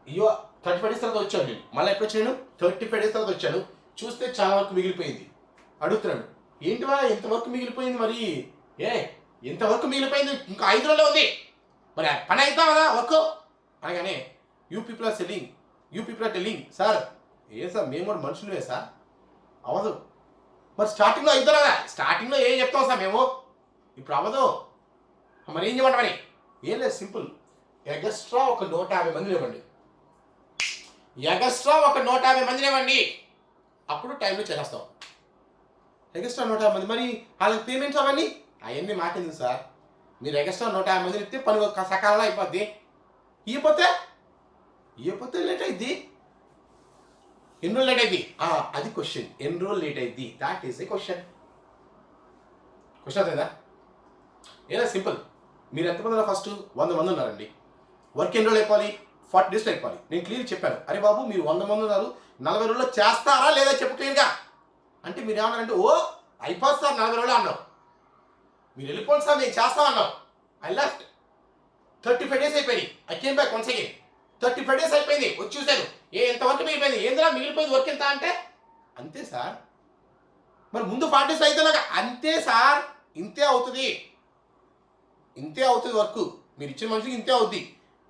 A: అయ్యో 35 డేస్ తర్వాత వచ్చాను నేను. మళ్ళీ ఎప్పుడు వచ్చాను? 35 డేస్ తర్వాత వచ్చాను. చూస్తే చాలా వరకు మిగిలిపోయింది. అడుగుతున్నాను, ఏంటివా ఎంతవరకు మిగిలిపోయింది? మరి ఎంతవరకు మిగిలిపోయింది? ఇంకా 5 రోజులే ఉంది, మరి పని అవుతా కదా వర్క్ అనగానే you people are telling sir, sir మేము కూడా మనుషులే సార్, అవ్వదు. మరి స్టార్టింగ్లో అవుతారా? స్టార్టింగ్లో ఏం చెప్తాం సార్ మేము, ఇప్పుడు అవ్వదు. మరి ఏం చేయమంటామని? ఏం లేదు, సింపుల్. ఎగస్ట్రా ఒక 150 మందిని ఇవ్వండి. అప్పుడు టైంలో చేస్తాం. ఎగస్ట్రా 150 మంది. మరి వాళ్ళకి పేమెంట్స్ అవన్నీ మాటింది సార్. మీరు ఎగస్ట్రా 150 మందిని ఇస్తే పని ఒక సకాలంలో అయిపోద్ది. ఇవ్వకపోతే లేట్ అయింది. ఎన్ని రోజులు లేట్ అయింది? అది క్వశ్చన్. ఎన్ని రోజులు లేట్ అయింది? దాట్ ఈస్ ఏ క్వశ్చన్ అదేనా? ఏదో సింపుల్. మీరు ఎంతమంది ఉన్నారు? ఫస్ట్ 100 మంది ఉన్నారండి. వర్క్ ఎన్ని రోజులు అయిపోవాలి? 40 డేస్లో అయిపోవాలి. నేను క్లియర్ చెప్పాను. అరే బాబు మీరు 100 మంది ఉన్నారు, 40 రోజుల్లో చేస్తారా లేదా చెప్పు క్లియర్గా. అంటే మీరు ఏమన్నారంటే అయిపోతుంది సార్ 40 రోజులు అన్నావు. మీరు వెళ్ళిపోండి సార్ నేను చేస్తామన్నావు. I left. 35 డేస్ అయిపోయింది. I came back once again. 35 days అయిపోయింది, వచ్చి చూశాను. ఎంతవరకు మిగిలిపోయింది? ఏంద్రా మిగిలిపోయింది వర్క్ ఎంత అంటే, అంతే సార్. మరి ముందు 40 డేస్ అయితే అంతే సార్, ఇంతే అవుతుంది వర్క్. మీరు ఇచ్చిన మనిషికి ఇంతే అవుద్ది.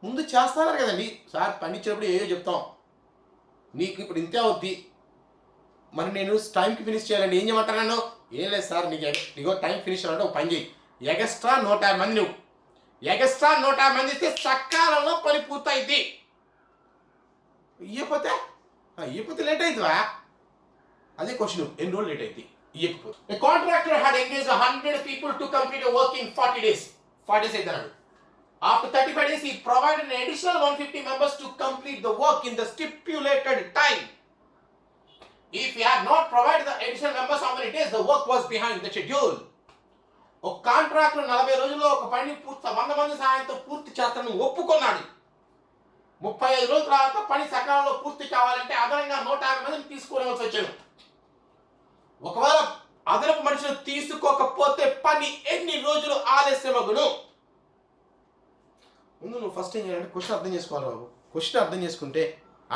A: ముందు చేస్తున్నారు కదండి సార్. పని ఇచ్చినప్పుడు ఏదో చెప్తాం, నీకు ఇప్పుడు ఇంతే అవుద్ది. మరి నేను టైంకి ఫినిష్ చేయాలండి, ఏం చేయమంటారు నన్ను? ఏం లేదు సార్, నీకు టైం ఫినిష్ అవ్వాలంటే ఒక పని చేయి. ఎగస్ట్రా 150 మంది నువ్వు. ఎగస్ట్రా 150 మంది ఇస్తే సకాలంలో పని పూర్తయిద్ది. ఇవ్వకపోతే లేట్ అవుతుందా? అదే క్వశ్చన్. ఎన్ని రోజులు లేట్ అయింది ఇవ్వకపోతే? A contractor had engaged 100 people to complete a work in 40 days. 40 days అయితేనాడు. After 35 days, he provided an additional 150 members to complete the work in the stipulated time. If he had not provided the additional members, how many days the work was behind the schedule? ఒక contractor 40 రోజుల్లో ఒక పని 100 మంది సహాయంతో పూర్తి చేస్తానని ఒప్పుకున్నాడు. 35 రోజుల తర్వాత పని సకాలంలో పూర్తి కావాలంటే అదనంగా 150 మందిని తీసుకోవాల్సి వచ్చాను. ఒకవేళ అదనపు మనుషులు తీసుకోకపోతే పని ఎన్ని రోజులు ఆలస్యమగును? ముందు నువ్వు ఫస్ట్ ఏం చేయాలంటే క్వశ్చన్ అర్థం చేసుకోవాలి బాబు. క్వశ్చన్ అర్థం చేసుకుంటే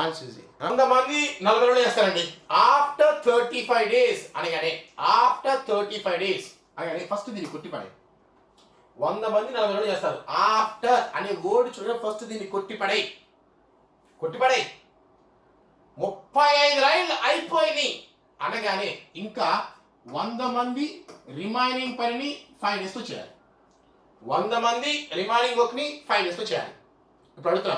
A: ఆన్సర్ ఈజీ. 100 మంది 40 రోజులు చేస్తారండి. ఆఫ్టర్ 35 డేస్ అనగానే ఫస్ట్ దీన్ని కొట్టిపడే. 100 మంది 40 రోజులు చేస్తారు. ఆఫ్టర్ అనే వర్డ్ చూడండి, ఫస్ట్ దీన్ని కొట్టిపడే. 35 రోజులు అయిపోయినాయి అనగానే ఇంకా 100 మంది రిమైనింగ్ పనిని 5 డేస్తో చేయాలి. 100 మంది రిమైనింగ్ వర్క్ని 5 డేస్తో చేయాలి. ఇప్పుడు అడుగుతున్నా,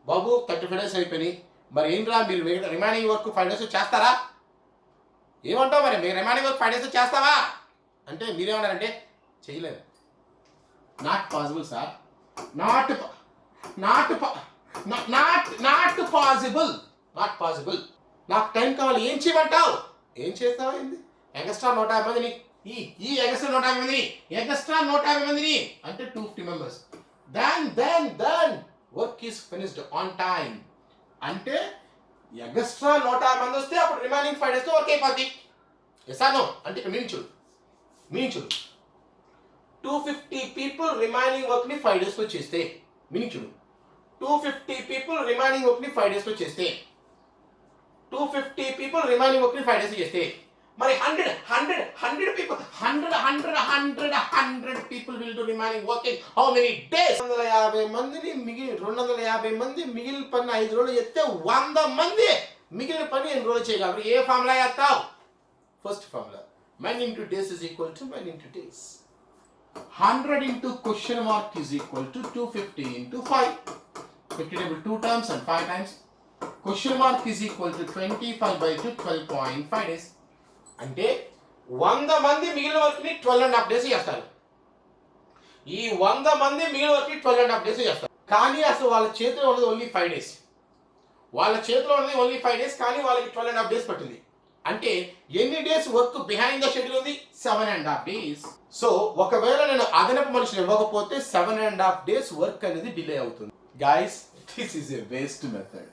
A: బాబు 35 డేస్ అయిపోయినాయి, మరి ఏంట్రా మీరు రిమైనింగ్ వర్క్ 5 డేస్తో చేస్తారా? ఏమంటావు? మరి మీరు రిమైనింగ్ వర్క్ 5 డేస్తో చేస్తావా అంటే మీరేమన్నారంటే చేయలేదు. Not possible sir. Not possible. Not possible. నాకు టైం కావాలి, ఏం చేయమంటావు? ఏం చేస్తావా? ఏంది ఎగస్ట్రా 150 మందిని, ఈ ఎగస్ట్రా 150 మందిని, ఎగస్ట్రా 150 మందిని అంటే 250 members. Then work is finished on time. అంటే ఎగస్ట్రా 150 మంది వస్తే అప్పుడు రిమైనింగ్ 5 days వర్క్ అయిపోద్ది. ఎసానో అంటే ఇక్కడ మీనింగ్ చూడు 250 people రిమైనింగ్ వర్క్ ని 5 days లో చేస్తే, మీనింగ్ చూడు 250 people రిమైనింగ్ వర్క్ ని 5 days లో చేస్తే, 250 people రిమైనింగ్ వర్క్ ని 5 days చేస్తే, మరి 100 people 100 people will do remaining work in how many days? 250 మందిని మిగిలి 250 మంది మిగిలిన పని 5 రోజులు చేస్తే 100 మంది మిగిలిన పని ఎన్ని రోజులు చేయగలరు? ఏ ఫార్ములా చేస్తావు? First formula men into days is equal to men into days. 100 into question mark is equal to 250 into 5. 50 table 2 times and 5 times. Question mark is equal to 25 by 2, 12.5 days. అంటే 100 మంది మిగిలిన వర్క్ ని 12.5 days చేస్తారు. ఈ 100 మంది మిగిలిన work ని 12.5 days చేస్తారు. కానీ అసలు వాళ్ళ చేతిలో ఉన్నది ఓన్లీ 5 days. వాళ్ళ చేతిలో ఉన్నది ఓన్లీ 5 days, కానీ వాళ్ళకి 12.5 days పట్టింది. అంటే ఎన్ని days work behind the schedule ఉంది? 7.5 days. సో ఒకవేళ నేను అదనపు మనిషిని ఇవ్వకపోతే 7.5 days వర్క్ అనేది డిలే అవుతుంది. Guys, this is a waste method.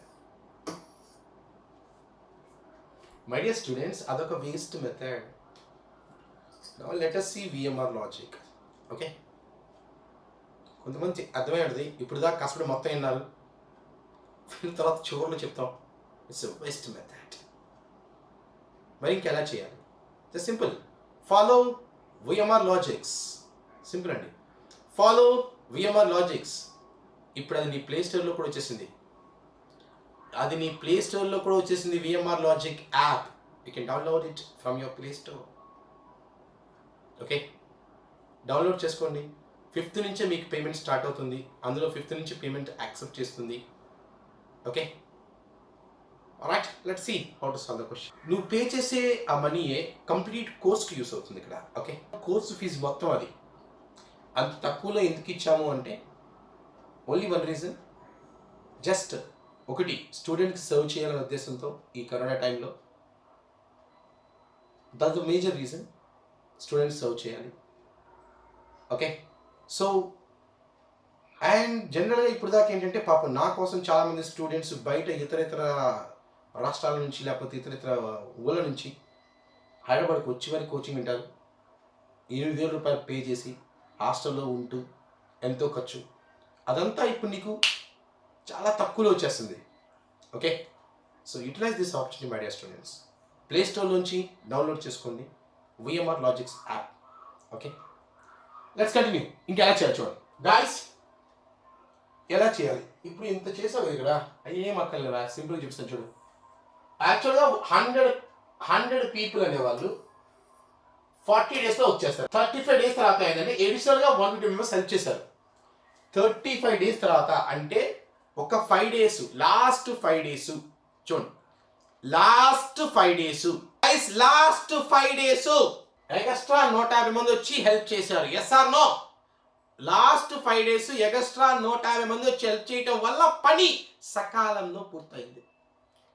A: My dear students, అదొక waste method. Now let us see VMR logic. Okay, కొంతమంది అర్థమైనది ఇప్పుడు దాకా కష్టపడి మొత్తం విన్నారు, తర్వాత చివరిలో చెప్తాం ఇట్స్ ఎ వేస్ట్ మెథడ్. మరి ఇంకెలా చేయాలి? Just simple, follow VMR logics. Simple అండి, ఫాలో VMR లాజిక్స్. ఇప్పుడు అది నీ ప్లే స్టోర్లో కూడా వచ్చేసింది. VMR logic app. You can download it from your play store. Okay, download చేసుకోండి. 5th నుంచే మీకు పేమెంట్ స్టార్ట్ అవుతుంది. అందులో 5th నుంచి పేమెంట్ యాక్సెప్ట్ చేస్తుంది. Okay, right, let's see how to solve the question. నువ్వు పే చేసే ఆ మనీయే కంప్లీట్ కోర్స్కి యూస్ అవుతుంది ఇక్కడ. ఓకే, కోర్సు ఫీజు మొత్తం అది అంత తక్కువలో ఎందుకు ఇచ్చాము అంటే ఓన్లీ వన్ రీజన్, జస్ట్ ఒకటి స్టూడెంట్కి సర్వ్ చేయాలనే ఉద్దేశంతో ఈ కరోనా టైంలో. That the major reason, students serve చేయాలి. ఓకే, సో అండ్ జనరల్గా ఇప్పుడు దాకా ఏంటంటే పాపం నా కోసం చాలామంది స్టూడెంట్స్ బయట ఇతర రాష్ట్రాల నుంచి లేకపోతే ఇతర ఊళ్ళ నుంచి హైదరాబాద్కి వచ్చి వారి కోచింగ్ వింటారు. 8,000 రూపాయలు పే చేసి హాస్టల్లో ఉంటూ ఎంతో ఖర్చు, అదంతా ఇప్పుడు నీకు చాలా తక్కువలో వచ్చేస్తుంది. Okay, so utilize this opportunity my dear students. Play స్టోర్లోంచి డౌన్లోడ్ చేసుకోండి VMR లాజిక్స్ యాప్. Okay, let's continue. ఇంకా ఎలా చేయాలి చూడండి గాయ్స్. ఎలా చేయాలి? ఇప్పుడు ఇంత చేసావు ఇక్కడ, ఏం అక్కర్లేదా? సింపుల్గా చెప్తాను చూడు. యాక్చువల్గా 100 people అనేవాళ్ళు 40 daysలో వచ్చేస్తారు. 35 days తర్వాత ఏంటంటే ఎడిషనల్గా 150 members హెల్ప్ చేశారు. 35 days తర్వాత అంటే ఒక 5 days, లాస్ట్ 5 days చూడండి, లాస్ట్ 5 days ఎక్స్ట్రా 150 మంది వచ్చి హెల్ప్ చేశారు. Yes or no? Last 5 days extra 150 మంది వచ్చి హెల్ప్ చేయటం వల్ల పని సకాలంలో పూర్తయింది.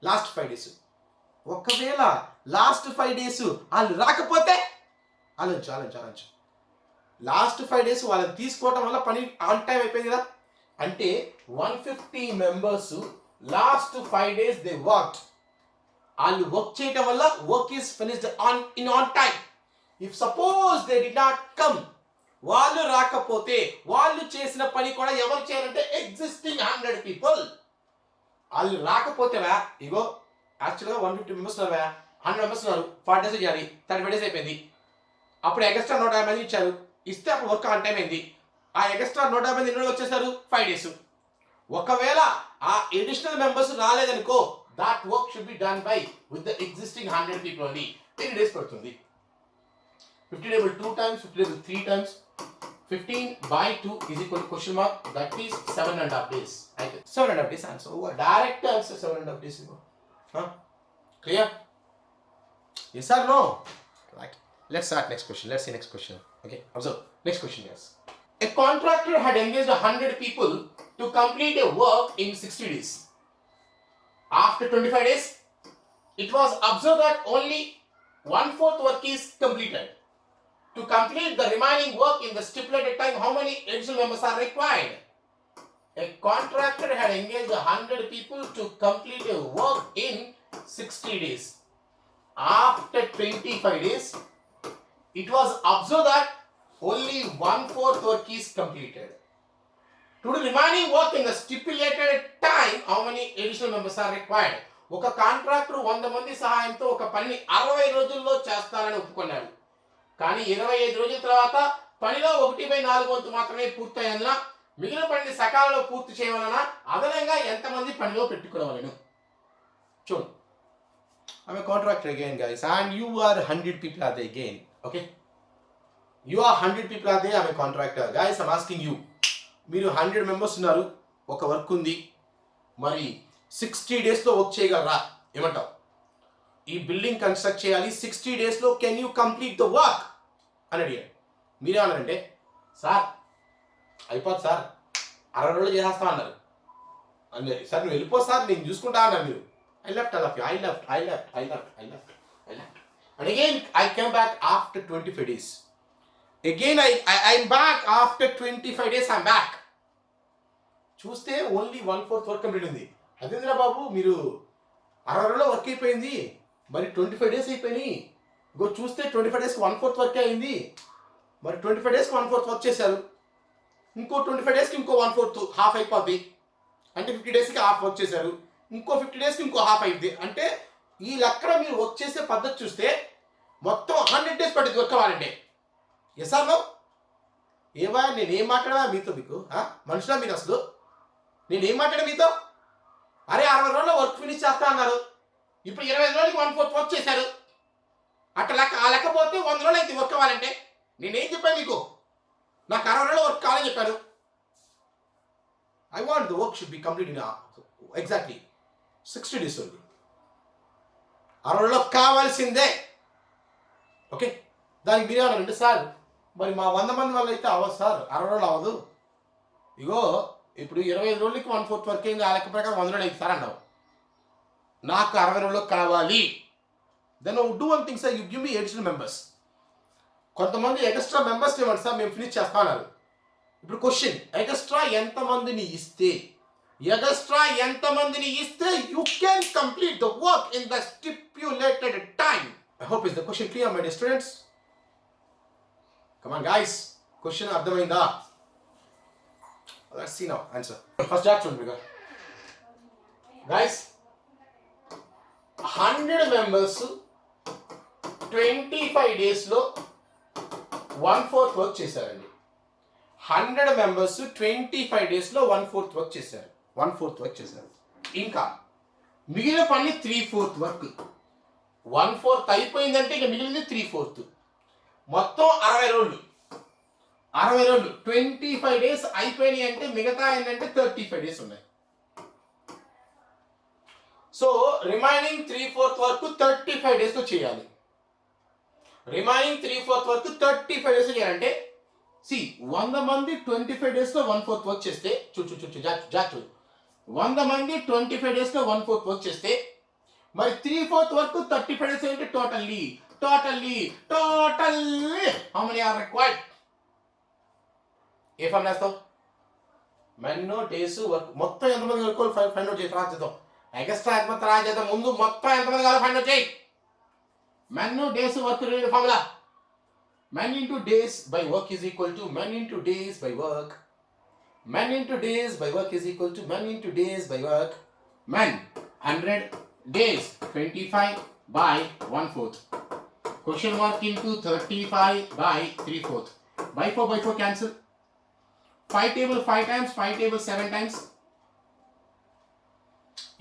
A: Last 5 days. ఒకవేళ లాస్ట్ 5 days వాళ్ళు రాకపోతే ఆలోచించు. లాస్ట్ 5 days వాళ్ళని తీసుకోవటం వల్ల పని ఆన్ టైం అయిపోయింది కదా. అంటే 150 members last 5 days they worked. వాళ్ళు వర్క్ చేయటం వల్ల work is finished on time. If suppose they did not come, వాళ్ళు రాకపోతే వాళ్ళు చేసిన పని కూడా ఎవరు చేయాలంటే ఎగ్జిస్టింగ్ 100 people. వాళ్ళు రాకపోతే ఇగో యాక్చువల్గా 150 members ఉన్నారు, 100 members ఉన్నారు, 40 days చేయాలి, 35 days అయిపోయింది. అప్పుడు ఎక్స్ట్రా 150 మంది ఇచ్చారు, ఇస్తే అప్పుడు వర్క్ ఆన్ టైం అయింది. ఆ ఎక్స్ట్రా 150 మంది ఎన్నో వచ్చేసారు? 5 days. ఒకవేళ ఆ అడిషనల్ మెంబర్స్ రాలేదనుకో, that work should be done by with the existing 100 people only. 10 days పడుతుంది. 50 table 2 times, 50 table 3 times, 15 by 2 is equal to question mark, that is 7.5 days. 7.5 days answer. Direct answer 7.5 days. Clear? Yes or no? Right. Let's start next question. Let's see next question. Okay, observe. Next question is, a contractor had engaged 100 people to complete a work in 60 days. After 25 days, it was observed that only 1/4 work is completed. To complete the remaining work in the stipulated time, how many additional members are required? A contractor had engaged 100 people to complete a work in 60 days. After 25 days, it was observed that only 1/4 work is completed. To do remaining work in the stipulated time, how many additional members are required? ఒక contractor 100 మంది సహాయంతో ఒక పనిని 60 రోజుల్లో చేస్తానని ఒప్పుకున్నాడు. కానీ 25 రోజుల తర్వాత పనిలో 1/4 వంతు మాత్రమే పూర్తయ్యాన మిగిలిన పనిని సకాలంలో పూర్తి చేయవలన అదనంగా ఎంతమంది పనిలో పెట్టుకోవాలను? చూడు. I'm a contractor again, guys, and you are 100 people are there again. Okay? You are 100 people are there. I'm a contractor. Guys, I'm asking you. మీరు 100 మెంబర్స్ ఉన్నారు, ఒక వర్క్ ఉంది, మరి 60 డేస్లో వర్క్ చేయగలరా? ఏమంటావు? ఈ బిల్డింగ్ కన్స్ట్రక్ట్ చేయాలి, 60 డేస్లో can you complete the work అని అడిగాడు. మీరేమన్నారంటే, సార్ అయిపోతుంది సార్, 60 రోజులు చేసేస్తా అన్నారు. అన్నారు సార్ నువ్వు వెళ్ళిపో సార్, నేను చూసుకుంటా అన్నారు. మీరు I left all of you. I left. And again, I came back after 25 days. Again, I'm back after 25 days. I'm back. చూస్తే ఓన్లీ 1/4 వర్క్ కంప్లీట్ ఉంది. అదేంద్రా బాబు, మీరు 60 రోజుల్లో వర్క్ అయిపోయింది, మరి 25 డేస్ అయిపోయినాయి. ఇంకో చూస్తే 25 డేస్కి 1/4 వర్క్ అయింది. మరి 25 డేస్కి 1/4 వర్క్ చేశారు. ఇంకో 25 డేస్కి ఇంకో 1/4 హాఫ్ అయిపోద్ది. అంటే 50 డేస్కి హాఫ్ వర్క్ చేశారు. ఇంకో 50 డేస్కి ఇంకో హాఫ్ అయింది. అంటే ఈ లెక్కన మీరు వర్క్ చేసే పద్ధతి చూస్తే మొత్తం 100 డేస్ పట్టింది వర్క్ అవ్వాలండి. Yes or no? ఏవా నేనేం మాట్లాడా మీతో? మీకు మనుషులా మీరు? అసలు నేనేం మాట్లాడా మీతో? అరే 60 రోజుల్లో వర్క్ ఫినిష్ చేస్తా అన్నారు, ఇప్పుడు 25 రోజులకి 1/4 వర్క్ చేశారు. అట్లా లెక్క ఆ లెక్క పోతే 100 రోజులు అయితే వర్క్ అవ్వాలంటే నేనేం చెప్పాను మీకు? నాకు 60 రోజుల్లో వర్క్ కావాలని చెప్పాను. I want the work should be complete in exactly 60 days only. 60 రోజుల్లో కావాల్సిందే. ఓకే, దానికి మీరు ఏమన్నారంటే, సార్ మరి మా 100 మంది వల్ల అయితే అవ్వదు సార్, 60 రోజులు అవ్వదు. ఇగో ఇప్పుడు 25 రోజులకి 1/4 వర్క్ అయింది, ఆ లెక్క ప్రకారం 100 రోజులు అయితే సార్ అన్నావు. నాకు 60 రోజుల్లో కావాలి. Then do one thing sir, you give me additional members. కొంతమంది ఎక్స్ట్రా మెంబర్స్ ఇవ్వండి సార్, మేము ఫినిష్ చేస్తా అన్నారు. ఇప్పుడు క్వశ్చన్, ఎక్స్ట్రా ఎంతమందిని ఇస్తే you can complete the work in the stipulated time? I hope is the question clear, my dear students. Come on guys, question అర్థమైందా? Let's see now answer. First chart చూడండి guys. 100 members 25 days లో 1/4 work చేశారండి. 100 members 25 డేస్లో 1/4 work చేశారు. ఇంకా మిగిలిన పని 3/4 work. 1/4 అయిపోయిందంటే ఇక మిగిలింది 3/4. మొత్తం 60 రోజులు. 25 డేస్ అయిపోయినాయి అంటే మిగతా ఏంటంటే 35 డేస్ ఉన్నాయి. సో రిమైనింగ్ 3/4 వరకు 35 డేస్లో చేయాలి. రిమైనింగ్ 3/4 వరకు 35 డేస్ చేయాలంటే 100 మంది 25 డేస్లో 1/4 వర్క్ చేస్తే చూడు 100 మంది 25 డేస్లో 1/4 వర్క్ చేస్తే మరి 3/4 వరకు 35 డేస్ అంటే totally how many are required? ఏ ఫార్మ్ వేస్తావు? మెన్నో డేస్ వర్క్ మొత్తం ఎంతమంది వర్క్ ఫైండ్ అవుట్ చేసి రాజేద్దాం. ఎక్స్ట్రా ఎంతమంది రాజేద్దాం. ముందు మొత్తం ఎంతమంది కావాలి ఫైండ్ అవుట్ చేయి. మెన్నో days work formula men into days by work is equal to men into days by work. Men into days by work is equal to men into days by work. Men 100 days 25 by 1/4. Question work into 35 by 3/4. By 4 cancel. 5 table 5 times, 5 table 7 times.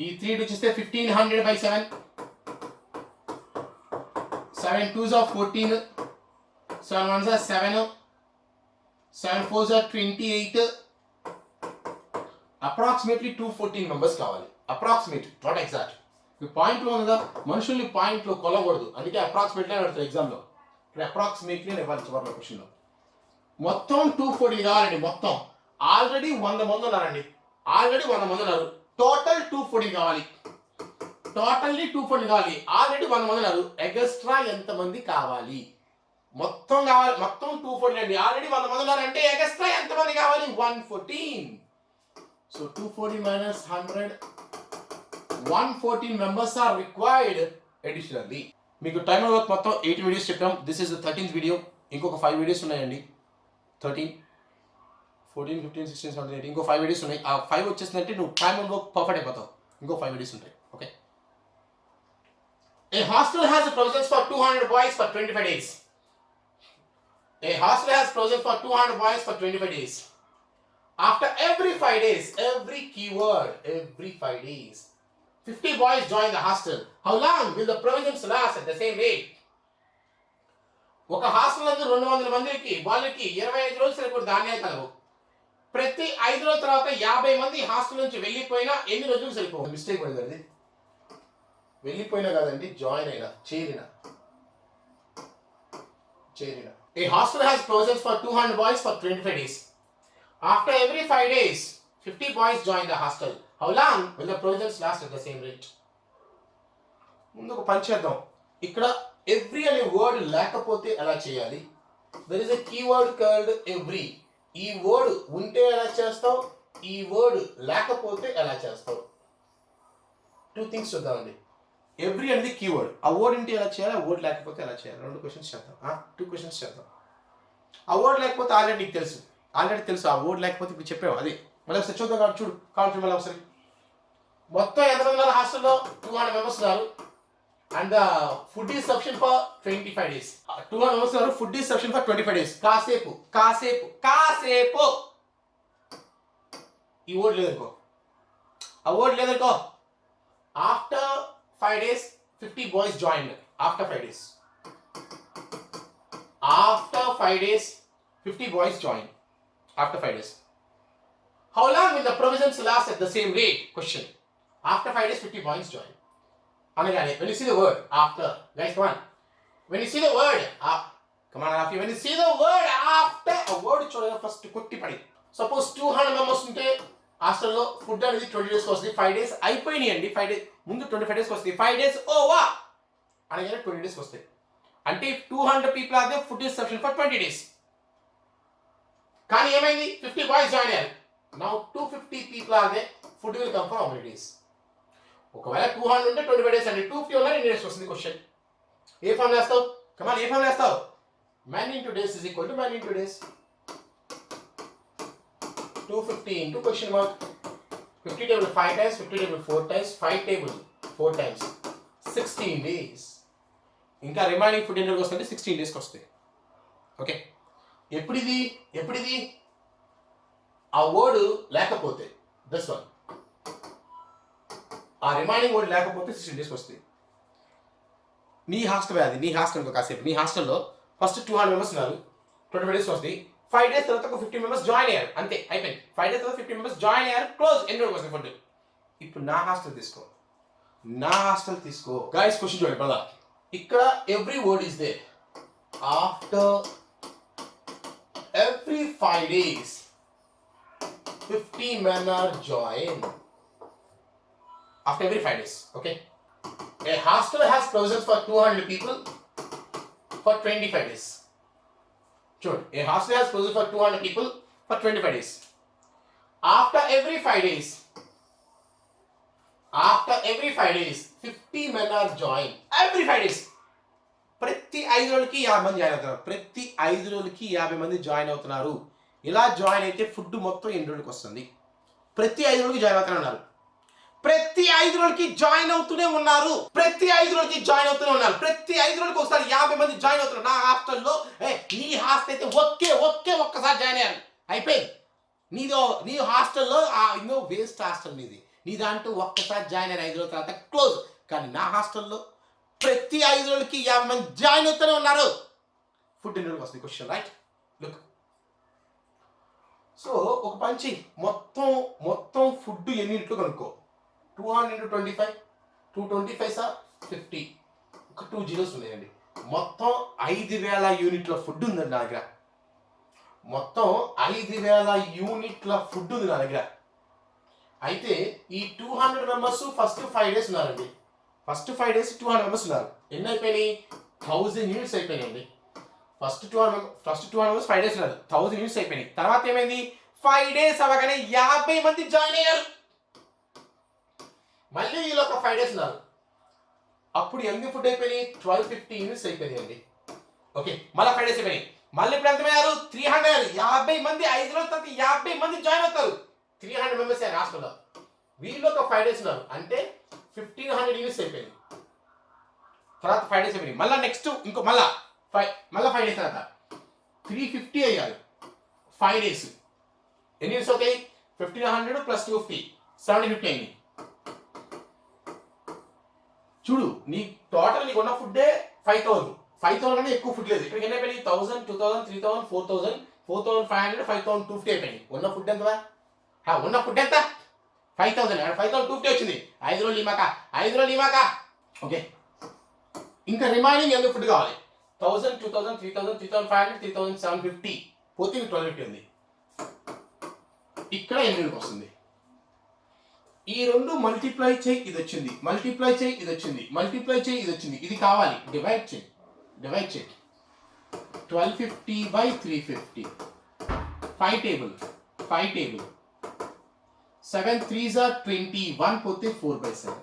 A: ఈ 3 వచ్చేస్తే 1500 by 7. 7 2s are 14. 7 1s are 7. 7 4s are 28. Approximately 214 members కావాలి. Approximate, not exact. ఈ పాయింట్లో ఉందా, మనుషుల్ని పాయింట్లో కొలవకూడదు, అందుకే approximately అని అడుగుతారు ఎగ్జామ్లో. ఇక్కడ అప్రాక్సిమేట్లీ అని ఇవ్వాలి చివరిలో క్వశ్చన్లో. మొత్తం 240 కావాలండి. మొత్తం ఆల్రెడీ 100 మంది ఉన్నారండి. టోటల్ 240 కావాలి. టోటల్లీ 240 కావాలి. ఆల్రెడీ 100 మంది ఉన్నారు. ఎగస్ట్రా ఎంతమంది కావాలి? మొత్తం కావాలి, మొత్తం 240 అండి. ఆల్రెడీ 100 మంది ఉన్నారు అంటే ఎగస్ట్రా ఎంతమంది కావాలి? 114. So 240 minus 100, 114 members are required additionally. మీకు టైమ్ వర్క్ మొత్తం 8 వీడియోస్ చెప్పాం. This is the 13th video. ఇంకొక 5 వీడియోస్ ఉన్నాయండి. 13, 14, 15, 16, 17, 18 ఇంకో 5 వీడియోస్ ఉన్నాయి. ఆ 5 వచ్చేసిందంటే నువ్వు టైమ్ వర్క్ పర్ఫెక్ట్ అయిపోతావు. ఇంకో 5 వీడియోస్ ఉంటాయి. Okay. A hostel has provisions for 200 boys for 25 days. A hostel has provisions for 200 boys for 25 days. After every 5 days, every keyword, every 5 days, 50 boys join the hostel. How long will the provisions last at the same rate? ఒక hostel నందు 200 మందికి వాళ్ళకి 25 రోజులు సరిపడే ధాన్యాలు కలవు. ప్రతి 5 రోజుల తర్వాత 50 మంది హాస్టల్ నుంచి వెళ్ళిపోయినా ఎన్ని రోజులు సరిపోవు? మిస్టేక్ పడింది అది. వెళ్ళిపోయినా కాదండి, జాయిన్ అయినా, చేరిన. A hostel has provisions for 200 boys for 25 days. After every 5 days, 50 boys join the hostel. How long will the provisions last at the same rate? ముందు ఒక పని చేద్దాం. ఇక్కడ ఎవ్రీ అనే వర్డ్ లేకపోతే ఎలా చేయాలి? There is a keyword called every. ఈ వర్డ్ ఉంటే ఎలా చేస్తావు? ఈ వర్డ్ లేకపోతే ఎలా చేస్తావు? 2 థింగ్స్ చూద్దామండి. ఎవ్రీ అనేది కీవర్డ్. ఆ వర్డ్ ఉంటే ఎలా చేయాలి? ఆ వర్డ్ లేకపోతే ఎలా చేయాలి? 2 క్వశ్చన్స్ చేద్దాం. 2 క్వశ్చన్స్ చేద్దాం. ఆ వర్డ్ లేకపోతే ఆల్రెడీ నీకు తెలుసు. ఆ వర్డ్ లేకపోతే ఇప్పుడు చెప్పావు. అది మళ్ళీ ఒకసారి చూద్దాం. కాబట్టి చూడు, కావాలి మళ్ళీ ఒకసారి. మొత్తం ఎంతమంది ఉన్నారు హాస్టల్లో? 200 మెంబర్స్ ఉన్నారు. And the food is sufficient for 25 days. 200 members ఉన్నారు. Food is sufficient for 25 days. కాసేపు ఈ వర్డ్ లేదనుకో. ఆ వర్డ్ లేదనుకో. After 5 days, 50 boys joined. After 5 days. After 5 days, 50 boys joined. After 5 days. How long will the provisions last at the same rate? Question. After 5 days, 50 boys joined. Anagane, when you see the word after, guys, come on. When you see the word, come on, Rafi. When you see the word after, a word chodega first kotti padi. Suppose 200 members unte హాస్టల్లో food అనేది 20 days వస్తుంది. 5 days అయిపోయినాయండి. 5 days ముందు 25 days వస్తాయి. 5 days ova అనగానే 20 days వస్తాయి. అంటే 200 people are they, food is sufficient for 20 days. కానీ ఏమైంది? 50 బాయ్స్ జాయిన్ అయ్యారు. Now 250 people are they, food will come for how many days? ఒకవేళ 200 ఉంటే 25 days అండి. 250 ఉన్నా ఎన్ని డేస్ వస్తుంది? క్వశ్చన్. ఏ ఫామ్ వేస్తావు? కమాన్, ఏ ఫామ్ వేస్తావు? man into days is equal to man into days. 250 into question mark. 50 table 5 times, 50 table 4 times, 5 table 4 times, 16 days. ఇంకా remaining food ఎన్ని రోజులు వస్తుంది? 16 days వస్తాయి. ఓకే. ఎప్పుడిది ఆ వర్డ్ లేకపోతే, దిస్ వన్, ఆ రిమైనింగ్ వర్డ్ లేకపోతే 16 days వస్తాయి. నీ హాస్టల్ అది, నీ హాస్టల్ ఇంకో కాసేపు. నీ హాస్టల్లో ఫస్ట్ 200 మెంబర్స్ ఉన్నారు. 25 days వస్తాయి. 5 days తర్వాత ఒక 50 మెంబర్స్ జాయిన్ అయ్యారు. అంతే, అయిపోయింది. 5 days తర్వాత 50 మెంబర్స్ జాయిన్ అయ్యారు. క్లోజ్. ఎన్ని రోజులు వస్తుంది ఫుడ్? ఇప్పుడు నా హాస్టల్ తీసుకో. గైస్, క్వశ్చన్ చూడండి బ్రదర్. ఇక్కడ every word is there. After every 5 days, 50 men are joined. After every 5 days, okay? A hostel has provisions for 200 people for 25 days. Sure. A hostel has provisions for 200 people for 25 days. After every 5 days, 50 men are joined. Every 5 days. ప్రతి 5 రోజులకి 50 మంది join అవుతున్నారు. ప్రతి 5 రోజులకి 50 మంది join అవుతున్నారు. ఇలా join అయితే ఫుడ్ మొత్తం ఎన్ని రోజులకి వస్తుంది? ప్రతి 5 రోజులకి జాయిన్ అవుతున్నారు. ప్రతి 5 రోజులకి జాయిన్ అవుతూనే ఉన్నారు. ప్రతి 5 రోజులకి ఒకసారి 50 మంది జాయిన్ అవుతున్నారు. నా హాస్టల్లో, నీ హాస్టల్ అయితే ఒక్కసారి జాయిన్ అయ్యారు. అయిపోయింది. నీ హాస్టల్లో ఇంకో వేస్ట్ హాస్టల్ నీ దాంట్లో ఒక్కసారి జాయిన్ అయిన 5 రోజుల తర్వాత క్లోజ్. కానీ నా హాస్టల్లో ప్రతి 5 రోజులకి 50 మంది జాయిన్ అవుతూనే ఉన్నారు. ఫుడ్ ఎన్ని రోజులకి వస్తుంది? Question, right? లుక్. సో ఒక పంచి మొత్తం ఫుడ్ ఎన్నింట్లో కనుక్కో. 200 into 25, 225 సార్ 50. ఒక 2 zeros ఉన్నాయండి. మొత్తం 5000 యూనిట్ల ఫుడ్ ఉందండి నా దగ్గర. మొత్తం 5000 యూనిట్ల ఫుడ్ ఉంది నా దగ్గర. అయితే ఈ 200 మెంబర్స్ ఫస్ట్ 5 days ఉన్నారండి. ఫస్ట్ 5 days 200 మెంబర్స్ ఉన్నారు. ఎన్ని అయిపోయినాయి? 1000 యూనిట్స్ అయిపోయినాయండి. ఫస్ట్ 200 మెంబర్స్ 5 days ఉన్నారు, 1000 యూనిట్స్ అయిపోయినాయి. తర్వాత ఏమైంది? 5 days అవ్వగానే 50 మంది జాయిన్ అయ్యారు. మళ్ళీ వీళ్ళు ఒక 5 days ఉన్నారు, అప్పుడు ఎన్ని ఫుడ్ అయిపోయినాయి? 1250 యూనిట్స్ అయిపోయినాయి అండి. ఓకే, మళ్ళీ 5 days అయిపోయినాయి. మళ్ళీ ఇప్పుడు ఎంత అయ్యారు? 300 అయ్యారు. 50 మంది 5 రోజుల తర్వాత 50 మంది జాయిన్ అవుతారు. 300 మెంబర్స్ అయ్యారు హాస్టల్లో. వీళ్ళు ఒక 5 days ఉన్నారు, అంటే 1500 యూనిట్స్ అయిపోయింది. తర్వాత 5 days అయిపోయింది. మళ్ళీ నెక్స్ట్ ఇంకో మళ్ళీ 5 days తర్వాత 350 అయ్యారు 5 days. ఎన్ని యూనిట్స్ అవుతాయి? 1500 + 250 750 అయింది. చూడు, నీ టోటల్ నీకు ఉన్న ఫుడ్డే 5000 కన్నా ఎక్కువ ఫుడ్ లేదు. ఇక్కడికి ఎన్ని అయిపోయినాయి? 1000 2000 3000 4000 4500 5250 అయిపోయినాయి. ఉన్న ఫుడ్ ఎంత? ఉన్న ఫుడ్ ఎంత? 5000. 5250 వచ్చింది. 5 రోజులు ఈమాక. ఓకే, ఇంకా రిమైనింగ్ ఎంత ఫుడ్ కావాలి? 1000 2000 3000 3500 3750 పోతే 1250 ఉంది. ఇక్కడ 800 వస్తుంది. ఈ రెండు మల్టిప్లై చేయి, ఇది వచ్చింది. మల్టిప్లై చేయి, ఇది వచ్చింది. మల్టిప్లై చేయి, ఇది వచ్చింది. ఇది కావాలి, డివైడ్ చేయి. 1250/350 5 టేబుల్ 7 3s are 21 పోతే 4/7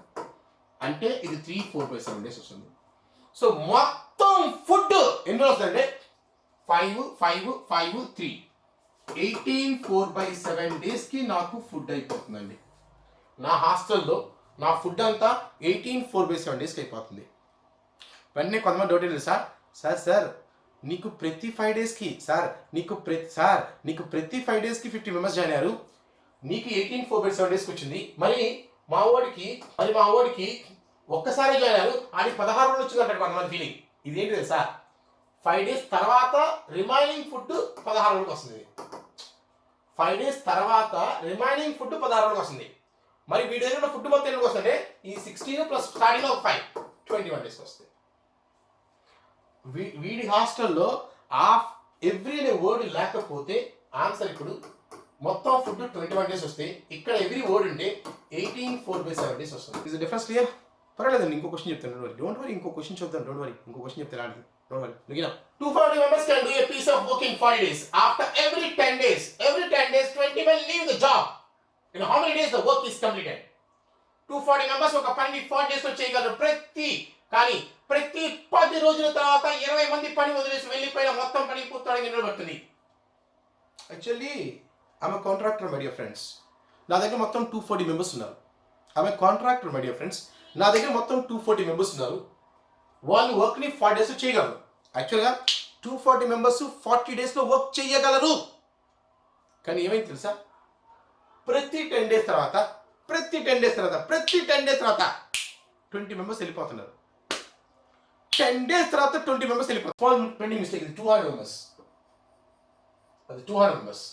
A: అంటే ఇది 3 4/7 డేస్ వస్తుంది. సో మొత్తం ఫుడ్ ఎన్ని రోజులు వస్తుందంటే 5 5 5 3 18 4/7 డేస్కి నాకు ఫుడ్ అయిపోతుందండి. నా హాస్టల్లో నా ఫుడ్ అంతా 18 4/7 డేస్కి అయిపోతుంది. వెంటనే కొంతమంది డౌట్ ఏంటి? సార్ నీకు ప్రతి 5 డేస్కి నీకు ప్రతి 5 డేస్కి 50 మెంబర్స్ జాయిన్ అయ్యారు, నీకు 18 4/7 డేస్కి వచ్చింది. మరి మా వాడికి ఒక్కసారి జాయిన్ అయ్యారు, ఆడికి 16 రోజులు వచ్చింది అంటాడు కొంతమంది ఫీలింగ్. ఇదేంటి తెలుసా? 5 days తర్వాత రిమైనింగ్ ఫుడ్ 16 రోజులకు వస్తుంది. 5 days తర్వాత రిమైనింగ్ ఫుడ్ 16 రోజులకు వస్తుంది. మరి వీడి దగ్గర ఫుడ్ మొత్తం ఎందుకు వస్తుందంటే ఈ 16 + స్టార్టింగ్ ఒక 5 21 డేస్కి వస్తుంది. వీడి హాస్టల్లో ఎవ్రీ అనే వర్డ్ లేకపోతే ఆన్సర్ ఇప్పుడు మొత్తం ఫుడ్ 21 డేస్ వస్తే ఇక్కడ ఎవ్రీ వర్డ్ ఉంటే 18 4/7 డేస్ వస్తుంది. ఇది డిఫరెన్స్ క్లియర్? పర్వాలేదండి, ఇంకో క్వశ్చన్ చెప్తాను. డోంట్ వరీ, ఇంకో క్వశ్చన్ చెప్తాను. ఇంకో క్వశ్చన్ చెప్తాను. 240 members can do a piece of work in 40 days. After every 10 days 20 will leave the job. In how many days the work is completed? 240 members ఒక పని 40 days లో చేయగలరు. ప్రతి 10 రోజుల తర్వాత 20 మంది పని వదిలేసి వెళ్ళిపోయిన మొత్తం పని పూర్తవడానికి ఎన్ని రోజులు పడుతుంది? యాక్చువల్లీ ఆమె కాంట్రాక్టర్ మై డియర్ ఫ్రెండ్స్. నా దగ్గర మొత్తం 240 మెంబర్స్ ఉన్నారు. ఆమె కాంట్రాక్టర్ మై డియర్ ఫ్రెండ్స్. నా దగ్గర మొత్తం 240 మెంబర్స్ ఉన్నారు. వాళ్ళు వర్క్ని 40 days చేయగలరు. యాక్చువల్గా 240 మెంబర్స్ 40 days వర్క్ చేయగలరు. కానీ ఏమైంది తెలుసా? ప్రతి 10 days తర్వాత 20 మెంబర్స్ వెళ్ళిపోతున్నారు. 10 days తర్వాత 20 మెంబర్స్ వెళ్ళిపోతారు. Small pending mistake. ఇది 200 మెంబర్స్. అది 200 మెంబర్స్.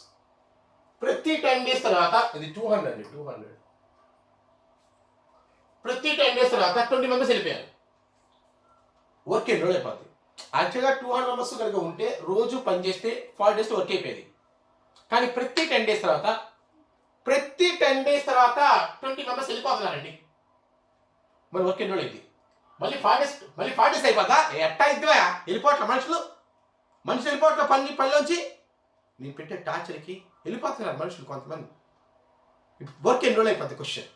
A: ప్రతి 10 days తర్వాత ఇది 200. ప్రతి 10 days తర్వాత 20 మెంబర్స్ వెళ్ళిపోయారు. వర్క్ ఎన్ని రోజులు అయిపోతుంది? యాక్చువల్గా 200 మెంబర్స్ కనుక ఉంటే రోజు పని చేస్తే 40 days వర్క్ అయిపోయేది. కానీ ప్రతి 10 days తర్వాత 20 మెంబర్స్ వెళ్ళిపోతున్నారండి. మరి వర్క్ ఎన్ని రోజులు అయింది? మళ్ళీ 40 days అయిపోతా? ఎట్టా ఇద్దా వెళ్ళిపోవట్ల మనుషులు వెళ్ళిపోవట్ల పనిలోంచి. నేను పెట్టే టార్చర్కి వెళ్ళిపోతున్నారు మనుషులు కొంతమంది. వర్క్ ఎన్ని రోజులు అయిపోద్ది? క్వశ్చన్.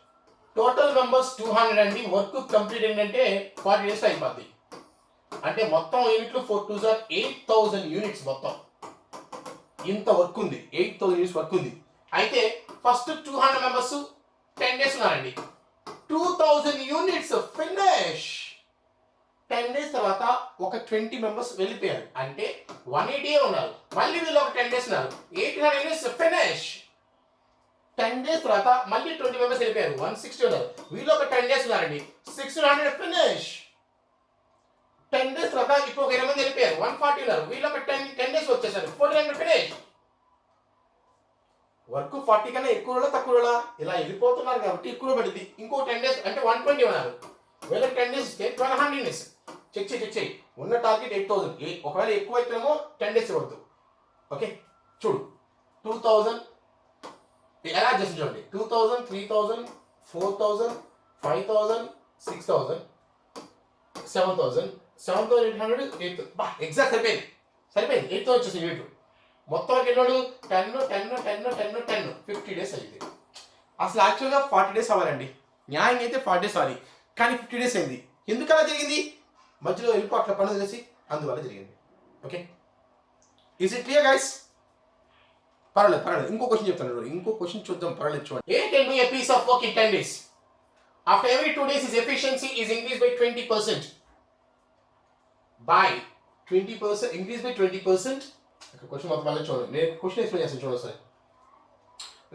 A: టోటల్ మెంబర్స్ 200 అండి. వర్క్ కంప్లీట్ ఏంటంటే 40 days అయిపోద్ది. అంటే మొత్తం యూనిట్లు 4 2s are 8000 యూనిట్స్. మొత్తం ఇంత వర్క్ ఉంది, 8000 యూనిట్స్ వర్క్ ఉంది. అయితే ఫస్ట్ 200 మెంబర్స్ 10 days ఉన్నారండి. 2000 యూనిట్స్ ఫినిష్. 10 days తర్వాత ఒక 20 మెంబర్స్ వెళ్ళిపోయారు, అంటే 180 ఉన్నారు. మళ్ళీ వీళ్ళు ఒక 10 days ఉన్నారు, 800 యూనిట్స్ ఫినిష్. 10 days తర్వాత మళ్ళీ 20 మెంబర్స్ వెళ్ళిపోయారు, 160 ఉన్నారు. వీళ్ళు ఒక 10 days ఉన్నారండి, 600 ఫినిష్. 10 days తర్వాత ఇప్పుడు ఒక 20 మంది వెళ్ళిపోయారు, 140 ఉన్నారు. వీళ్ళు ఒక 10 days వచ్చేసారు, 400 ఫినిష్. వర్క్ 40 కన్నా ఎక్కువ తక్కువ ఇలా వెళ్ళిపోతున్నారు కాబట్టి ఎక్కువ పడింది. ఇంకో 10 days అంటే 120 ఉన్నారు. వీళ్ళకి 10 days ఇస్తే 1200 యూనిట్స్. చెక్ చేయి. ఉన్న టార్గెట్ 8000. ఒకవేళ ఎక్కువ అయితేనేమో 10 days ఇవ్వద్దు. ఓకే, చూడు 2000 ఎలా చేసి చూడండి. 2000 3000 4000 5000 6000 7,000 7,800 8 బా ఎగ్జాక్ట్ సరిపోయింది 8తో వచ్చేసి యూనిట్ మొత్తం వరకు ఎన్నోడు 10 50 డేస్ అయింది. అసలు యాక్చువల్గా 40 డేస్ అవ్వాలండి, న్యాయం అయితే 40 డేస్ అవ్వాలి, కానీ 50 డేస్ అయింది. ఎందుకు అలా జరిగింది? మధ్యలో వెళ్ళిపో అట్లా పనులు చేసి అందువల్ల జరిగింది. Okay, is it clear guys? పర్వాలేదు ఇంకో క్వశ్చన్ చెప్తాను, ఇంకో క్వశ్చన్ చూద్దాం, పర్వాలేదు చూడండి. A can do a piece of work in 10 days? After every 2 days, his efficiency is increased by 20%. By 20%, increased by 20%. Okay, question మొత్తం మళ్ళీ చూడండి, నేను క్వశ్చన్ ఎక్స్ప్లెయిన్ చేస్తాను చూడండి sir.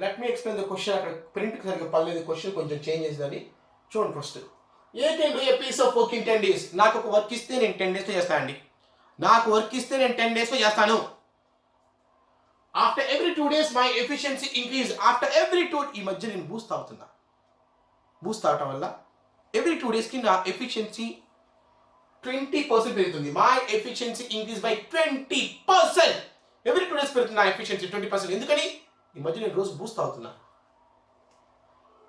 A: Let me explain the question. అక్కడ ప్రింట్ సరిగ్గా పర్లేదు, question కొంచెం చేంజ్ చేసేదని చూడండి. First A can do a piece of work in 10 days? నాకు ఒక వర్క్ ఇస్తే నేను 10 daysలో చేస్తానండి. నాకు వర్క్ ఇస్తే నేను 10 daysలో చేస్తాను. After every 2 days my efficiency increase. After every 2, ఈ మధ్య నేను బూస్ట్ అవుతున్నా. బూస్ట్ అవటం వల్ల ఎవ్రీ 2 daysకి నా ఎఫిషియన్సీ 20% పెరుగుతుంది. My efficiency increase by 20%. Every 2 days పెరుగుతుంది నా ఎఫిషియన్సీ 20%. ఎందుకని? ఈ మధ్య నేను రోజు బూస్ట్ అవుతున్నా.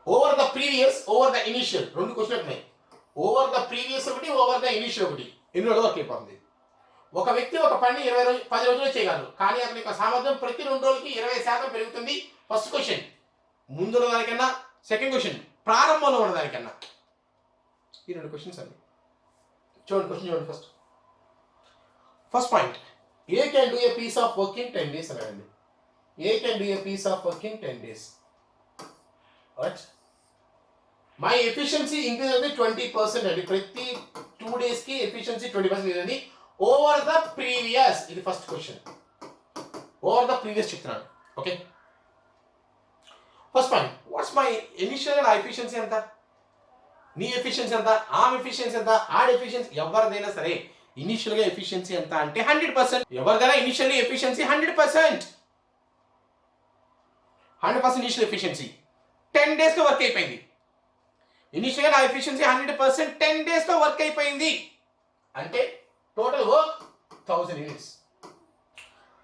A: Over the previous, over the initial, రెండు క్వశ్చన్ ఉన్నాయి. ఓవర్ ద ప్రీవియస్ ఒకటి, ఓవర్ ద ఇనిషియల్ ఒకటి. ఎన్ని రోజులు వర్క్ అయిపోతుంది? ఒక వ్యక్తి ఒక పని 10 రోజులు చేయగలరు, కానీ అతని యొక్క సామర్థ్యం ప్రతి 2 రోజులకి 20% పెరుగుతుంది. ఫస్ట్ క్వశ్చన్ ముందున్న దానికన్నా, సెకండ్ క్వశ్చన్ ప్రారంభంలో ఉన్న దానికన్నా. ఈ రెండు క్వశ్చన్స్ అండి. చూడండి క్వశ్చన్ చూడండి. First point, A can do a piece of work in 10 days అనండి. A can do a piece of work in 10 days. My efficiency increase అవుతుంది 20% అండి. ప్రతి 2 daysకి ఎఫిషియన్సీ 20% అండి. ఓవర్ ద ప్రీవియస్, ఇది first question. Over the previous చెప్తున్నాను. Okay, first point, what's my initial నా efficiency ఎంత? నీ ఎఫిషియన్సీ ఎంత? ఆమె ఎఫిషియన్సీ ఎంత? ఆడి ఎఫిషియన్సీ, ఎవరిదైనా సరే ఇనిషియల్గా ఎఫిషియన్సీ ఎంత అంటే 100%. ఎవరిదైనా ఇనిషియల్లీ ఎఫిషియన్సీ 100%. 100% ఇనిషియల్ ఎఫిషియన్సీ 10 daysలో వర్క్ అయిపోయింది. ఇనిషియల్గా నా ఎఫిషియన్సీ 100%, 10 daysలో వర్క్ అయిపోయింది. అంటే టోటల్ వర్క్ 1000 units.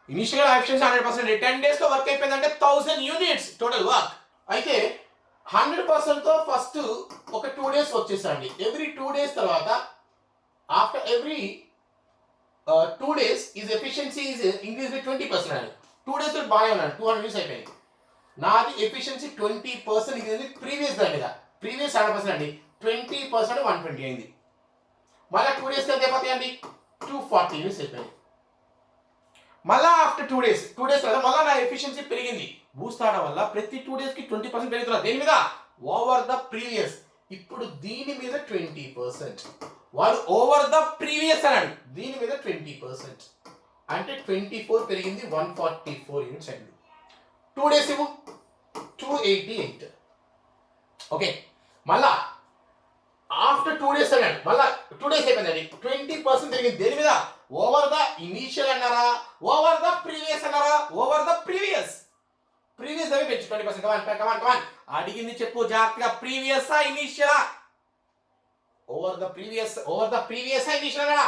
A: ఇనిషియల్గా నా ఎఫిషియన్సీ 100%, 10 daysలో వర్క్ అయిపోయింది అంటే 1000 units టోటల్ వర్క్. అయితే 100%తో ఫస్ట్ ఒక 2 days వర్క్ చేస్తాండి. ఎవ్రీ 2 days తర్వాత, after every 2 days is efficiency is increase by 20% అండి. 2 days బాగా ఉన్నాను, 200 units అయిపోయింది. నాది ఎఫిషియన్సీ 20% ఇంక్రీజ్ ప్రీవియస్ దానిగా. ప్రీవియస్ 100% అండి, 20% 120 అయింది. మళ్ళీ 2 days ఎంత అయిపోతాయి అండి? 240 units అయిపోయింది. మళ్ళా ఆఫ్టర్ 2 days తర్వాత మళ్ళీ నా ఎఫిషియన్సీ పెరిగింది. బూస్ట్ అవడం వల్ల ప్రతి 2 daysకి 20% పెరుగుతున్నా. దేని మీద? Over the previous. ఇప్పుడు దీని మీద 20%. వాడు ఓవర్ ద ప్రీవియస్ అన్నాడు, దీని మీద 20%. అంటే 24 పెరిగింది, 144 units అయింది. 2 days ఇవ్వు, 288. ఓకే, మళ్ళా ఆఫ్టర్ 2 days అన్నాడు, మళ్ళా 2 days అయిపోయిందండి, 20% పెరిగింది. దేని మీద? ఓవర్ ద ఇనిషియల్ అన్నారా, ఓవర్ ద ప్రీవియస్ అన్నారా? Over the previous. ప్రీవియస్ అవి పెంచు 20%. కమాన్ అడిగింది చెప్పు జాగ్రత్తగా. Previous initial? Over the previous initial అన్నారా?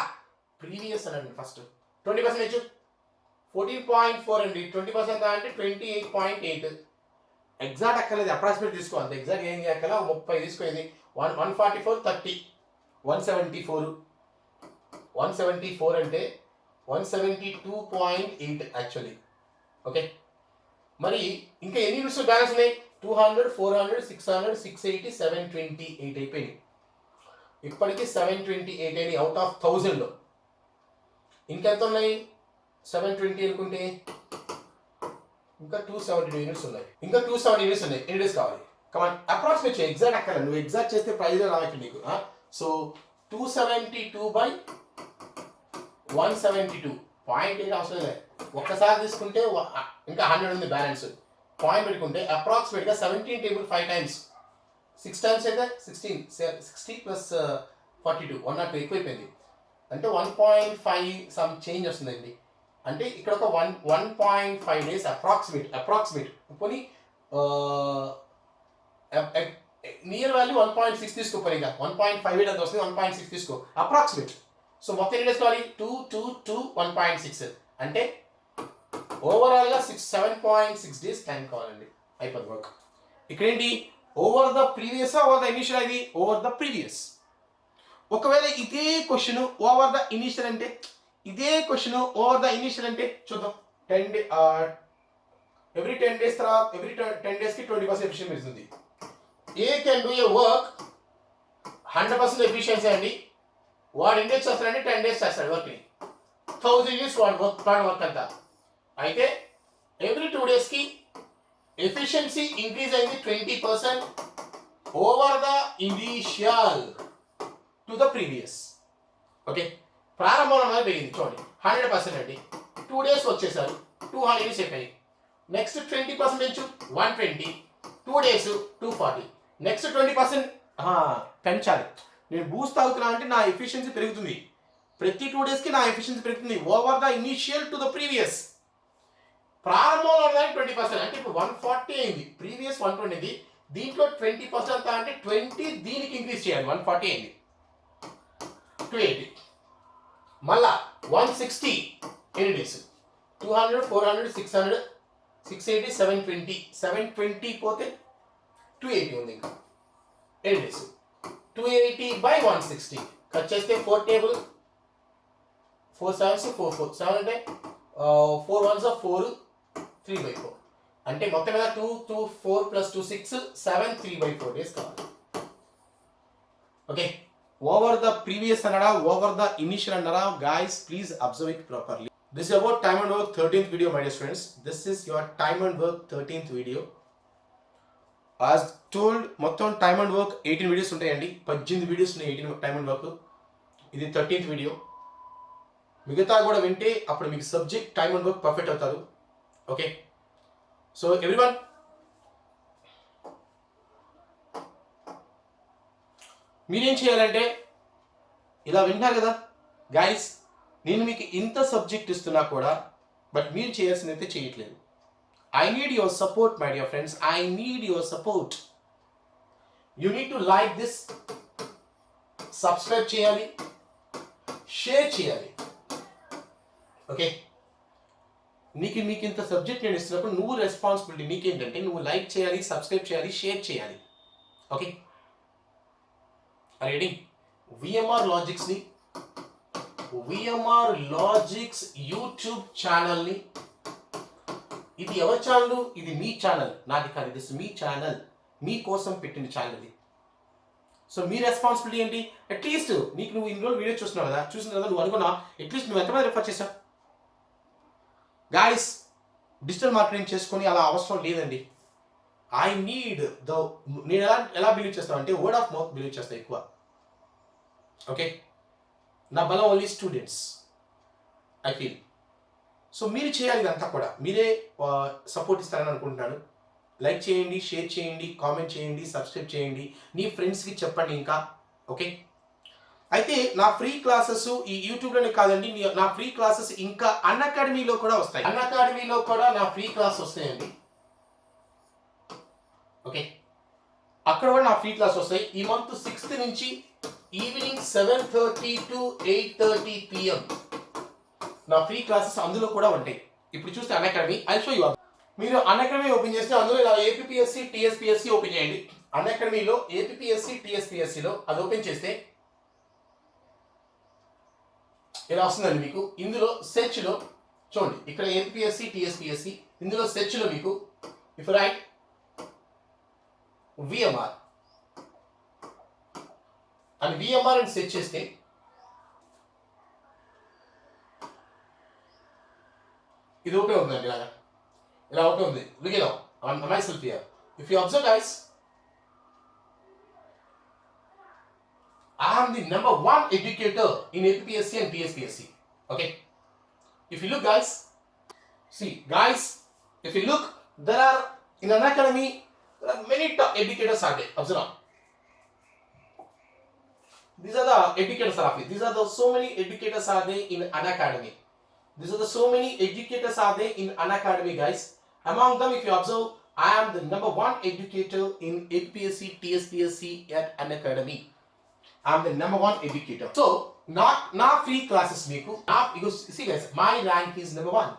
A: ప్రీవియస్ అనండి. ఫస్ట్ 20% పెంచు, 14.4 అండి. 20% అంటే 28.8. ఎగ్జాక్ట్ అక్కర్లేదు, అప్రాక్సిమేట్ తీసుకో, అంత ఎగ్జాక్ట్ ఏం చేయక్కల. 30 తీసుకోయింది. 144 30 174 అంటే 172.8 యాక్చువల్లీ. ఓకే, మరి ఇంకా ఎన్ని యూనిట్స్ బ్యాలెన్స్ ఉన్నాయి? 200 400 600 680 728 అయిపోయింది. ఇప్పటికీ 728 అయినాయి అవుట్ ఆఫ్ 1000లో. ఇంకెంత ఉన్నాయి? 720 అనుకుంటే ఇంకా 272 యూనిట్స్ ఉన్నాయి. ఎన్ని డేస్ కావాలి? కమాన్ అప్రాక్సిమేట్ చేయి, ఎగ్జాక్ట్ అక్కర్లేదు. నువ్వు ఎగ్జాక్ట్ చేస్తే ప్రైజ్ రావచ్చు నీకు. సో 272/172 పాయింట్ ఏం అవసరం లేదు. ఒక్కసారి తీసుకుంటే ఇంకా 100 ఉంది బ్యాలెన్స్. పాయింట్ పెట్టుకుంటే అప్రాక్సిమేట్గా 17 టేబుల్ 5 times, 6 times అయితే 16, 60 + 42 102 ఎక్కువైపోయింది. అంటే 1.5 సమ్ చేంజ్ వస్తుందండి. అంటే ఇక్కడ ఒక 1.5 days అప్రాక్సిమేట్ పోనీ నియర్ వాల్యూ 1.6 తీసుకోపోయి, ఇంకా 1.58 అంత వస్తుంది, 1.6 తీసుకో అప్రాక్సిమేట్. సో మొత్తం ఎన్ని డేస్ కావాలి? 2 1.6 అంటే ఓవరాల్గా 7.6 days టైం కావాలండి. అయిపోతుంది వర్క్. ఇక్కడ ఏంటి? Over the previous, over the initial? ఇది ఓవర్ ద ప్రీవియస్. ఒకవేళ ఇదే క్వశ్చన్ ఓవర్ ద ఇనిషియల్ అంటే, ఇదే క్వశ్చన్ ఓవర్ ద ఇనిషియల్ అంటే చూద్దాం. 10 డే ఎవ్రీ 10 days తర్వాత ఎవ్రీ 10 days కి 20% ఎఫిషియన్సీ పెరుగుతుంది. ఏ can do A work 100% efficiency అండి. వాడు ఎన్ని డేస్ చేస్తాడంటే 10 days చేస్తాడు వర్క్ని. 1000 years వాడు వర్క్ అంతా. అయితే ఎవ్రీ 2 days కి ఎఫిషియన్సీ ఇంక్రీజ్ అయింది 20% over the initial to the previous. Okay, ప్రారంభంలో అనేది పెరిగింది చూడండి 100% అండి. 2 days వచ్చేసారు 200 years అయిపోయాయి. నెక్స్ట్ 20% 120, 2 days 240, నెక్స్ట్ 20% పెంచాలి. నేను బూస్ట్ తాగుతున్నా అంటే నా ఎఫిషియన్సీ పెరుగుతుంది. ప్రతి 2 days కి నా ఎఫిషియన్సీ పెరుగుతుంది over the initial to the previous. ప్రారంభంలో 20% అంటే ఇప్పుడు 140 అయింది, ప్రీవియస్ 120 అయింది, దీంట్లో 20% అంతా అంటే 20 దీనికి ఇంక్రీజ్ చేయాలి. 140 అయింది 280, మళ్ళా 160 8 days 200 400 600 680 720 720 పోతే 280 ఉంది ఇంకా 8 days 280/160 కట్ చేస్తే 4 టేబుల్ 4 7s 4 4 7 అంటే 4 1s 4 3/4 అంటే మొత్తం మీద 2 2 4 + 2 6 7 3/4 days కావాలి. ఓకే, ఓవర్ ద ప్రీవియస్ అన్నాడా ఓవర్ ద ఇనిషియల్ అన్నాడా? Guys please observe it properly. This is about time and work 13th video, my dear friends. This is your time and work 13th video. As told, మొత్తం time and work 18 videos ఉంటాయండి. 18 videos ఉన్నాయి 18 time and work. ఇది 13th video. మిగతా కూడా వింటే అప్పుడు మీకు subject time and work perfect అవుతారు. ఓకే, సో ఎవ్రీవన్ మీరేం చేయాలంటే ఇలా వింటారు కదా గైస్, నేను మీకు ఇంత సబ్జెక్ట్ ఇస్తున్నా కూడా బట్ మీరు చేయాల్సిందైతే చేయట్లేదు. I need your support my dear friends, I need your support. You need to like this, subscribe చేయాలి, షేర్ చేయాలి. ఓకే, మీకు ఇంత సబ్జెక్ట్ నేను ఇస్తున్నప్పుడు నువ్వు రెస్పాన్సిబిలిటీ నీకేంటంటే నువ్వు లైక్ చేయాలి, సబ్స్క్రైబ్ చేయాలి, షేర్ చేయాలి. Okay, ready? VMR logics YouTube ఛానల్ని, ఇది ఎవరి ఛానల్? ఇది మీ ఛానల్, నాది కాదు. ఇది మీ ఛానల్, మీకోసం పెట్టిన ఛానల్ ఇది. సో మీ రెస్పాన్సిబిలిటీ ఏంటి? అట్లీస్ట్ నీకు నువ్వు ఇన్ని రోజులు వీడియో చూస్తున్నావు కదా, చూసిన తర్వాత నువ్వు అనుకున్నా అట్లీస్ట్ నువ్వు ఎంతమంది రిఫర్ చేసావు? గాయస్, డిజిటల్ మార్కెటింగ్ చేసుకొని అలా అవసరం లేదండి. ఐ నీడ్ నేను ఎలా బిలీవ్ చేస్తాను అంటే వర్డ్ ఆఫ్ మౌత్ బిలీవ్ చేస్తాను ఎక్కువ. ఓకే, నా బలం only students I feel. So మీరు చేయాలి ఇదంతా కూడా, మీరే సపోర్ట్ ఇస్తారని అనుకుంటున్నాను. లైక్ చేయండి, షేర్ చేయండి, కామెంట్ చేయండి, సబ్స్క్రైబ్ చేయండి, నీ ఫ్రెండ్స్కి చెప్పండి ఇంకా. ఓకే, అయితే నా ఫ్రీ క్లాసెస్ ఈ యూట్యూబ్లోనే కాదండి, నా ఫ్రీ క్లాసెస్ ఇంకా అన్అకాడమీలో కూడా వస్తాయి. అన్అకాడమీలో కూడా నా ఫ్రీ క్లాస్ వస్తాయండి. ఓకే, అక్కడ కూడా నా ఫ్రీ క్లాస్ వస్తాయి. ఈ మంత్ 6th నుంచి ఈవినింగ్ 7:30 to 8:30 PM నా ఫ్రీ క్లాసెస్ అందులో కూడా ఉంటాయి. ఇప్పుడు చూస్తే అన్అకాడమీ, ఐ షో యూ. మీరు అన్అకాడమీ ఓపెన్ చేస్తే అందులో ఇలా ఏపీఎస్సి టీఎస్పీఎస్సి ఓపెన్ చేయండి. అన్అకాడమీలో ఏపీఎస్సి టీఎస్పీఎస్సిలో అది ఓపెన్ చేస్తే ఇలా వస్తుందండి మీకు. ఇందులో సెర్చ్లో చూడండి, ఇక్కడ ఏపీఎస్సి టీఎస్పీఎస్సి, ఇందులో సెర్చ్లో మీకు ఇఫ్ రైట్ విఎంఆర్ అని విఎంఆర్ అని సెర్చ్ చేస్తే ఇది ఒకటే ఉందండి. ఇలా ఒకటే ఉంది. Look it out my self here. If you observe guys, I am the number 1 educator in APPSC and TSPSC. Okay, if you look guys, see guys, if you look, there are in an academy there are many top educators are there. Observe, these are the educators are there. These are the so many educators are there in an academy. These are the so many educators are there in an academy guys. Among them, if you observe, I am the number 1 educator in APPSC TSPSC at an academy. I am the number 1 educator. So, నా free classes మీకు see guys, my rank is number 1.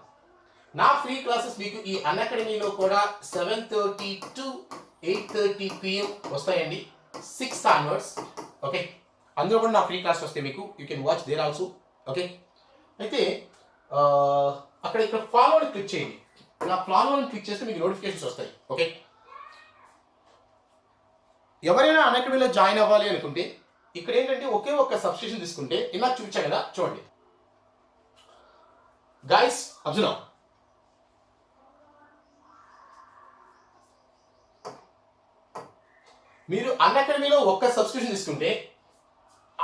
A: నా free classes మీకు ఈ అన్అకాడమీలో కూడా 7:30 to 8:30 PM వస్తాయండి, 6th onwards. Okay, అందులో కూడా నా ఫ్రీ క్లాస్ వస్తాయి మీకు, you can watch there also. Okay, అయితే అక్కడ ఇక్కడ ఫాలో అని క్లిక్ చేయండి. ఇలా ఫాలో అని క్లిక్ చేస్తే మీకు నోటిఫికేషన్స్ వస్తాయి. ఓకే, ఎవరైనా అన్అకాడమీలో జాయిన్ అవ్వాలి అనుకుంటే ఇక్కడ ఏంటంటే ఒకే ఒక్క సబ్స్క్రిప్షన్ తీసుకుంటే ఇలా చూపించా కదా, చూడండి గైస్, అబ్జర్వ్. మీరు అన్అకాడమీలో ఒక్క సబ్స్క్రిప్షన్ తీసుకుంటే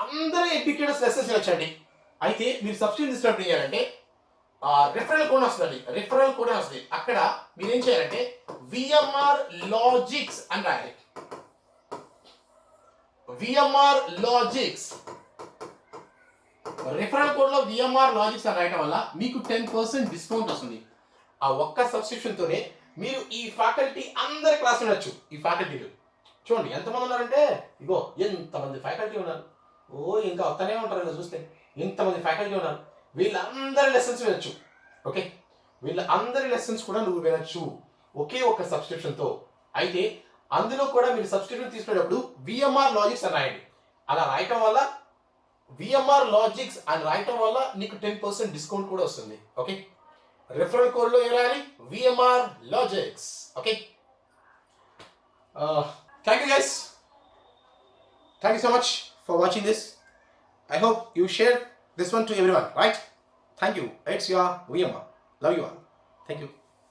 A: అందరూ ఎడ్యుకేటర్స్ లెసన్స్ వచ్చండి. అయితే మీరు సబ్స్క్రిప్షన్ తీసుకున్నప్పుడు ఏం చేయాలంటే రిఫరల్ కోడ్ వస్తుంది, రిఫరల్ కోడ్ వస్తుంది. అక్కడ మీరు ఏం చేయాలంటే విఎంఆర్ లాజిక్స్ అని రాయాలి. విఎంఆర్ లాజిక్స్, రిఫరల్ కోడ్ లో విఎంఆర్ లాజిక్స్ అని రాయటం వల్ల మీకు 10% డిస్కౌంట్ వస్తుంది. ఆ ఒక్క సబ్స్క్రిప్షన్ తోనే మీరు ఈ ఫ్యాకల్టీ అందరి క్లాస్ వినొచ్చు. ఈ ఫ్యాకల్టీలు చూడండి ఎంతమంది ఉన్నారంటే, ఇగో ఎంతమంది ఫ్యాకల్టీ ఉన్నారు. ఓ ఇంకా వస్తూనే ఉంటారు ఇలా చూస్తే, ఇంతమంది ఫ్యాకల్టీ ఉన్నారు. వీళ్ళందరి లెసన్స్ వినొచ్చు. ఓకే, వీళ్ళ అందరి లెసన్స్ కూడా నువ్వు వినొచ్చు ఒకే ఒక సబ్స్క్రిప్షన్తో. అయితే అందులో కూడా మీరు సబ్స్క్రిప్షన్ తీసుకునేటప్పుడు విఎంఆర్ లాజిక్స్ అని రాయండి. అలా రాయటం వల్ల విఎంఆర్ లాజిక్స్ అని రాయటం వల్ల నీకు 10% డిస్కౌంట్ కూడా వస్తుంది. ఓకే, రిఫరల్ కోడ్లో ఏం రాయాలి? VMR logics. Okay, thank you guys. Thank you so much for watching this. I hope you share this one to everyone, right? Thank you. It's your VMR. Love you all. Thank you.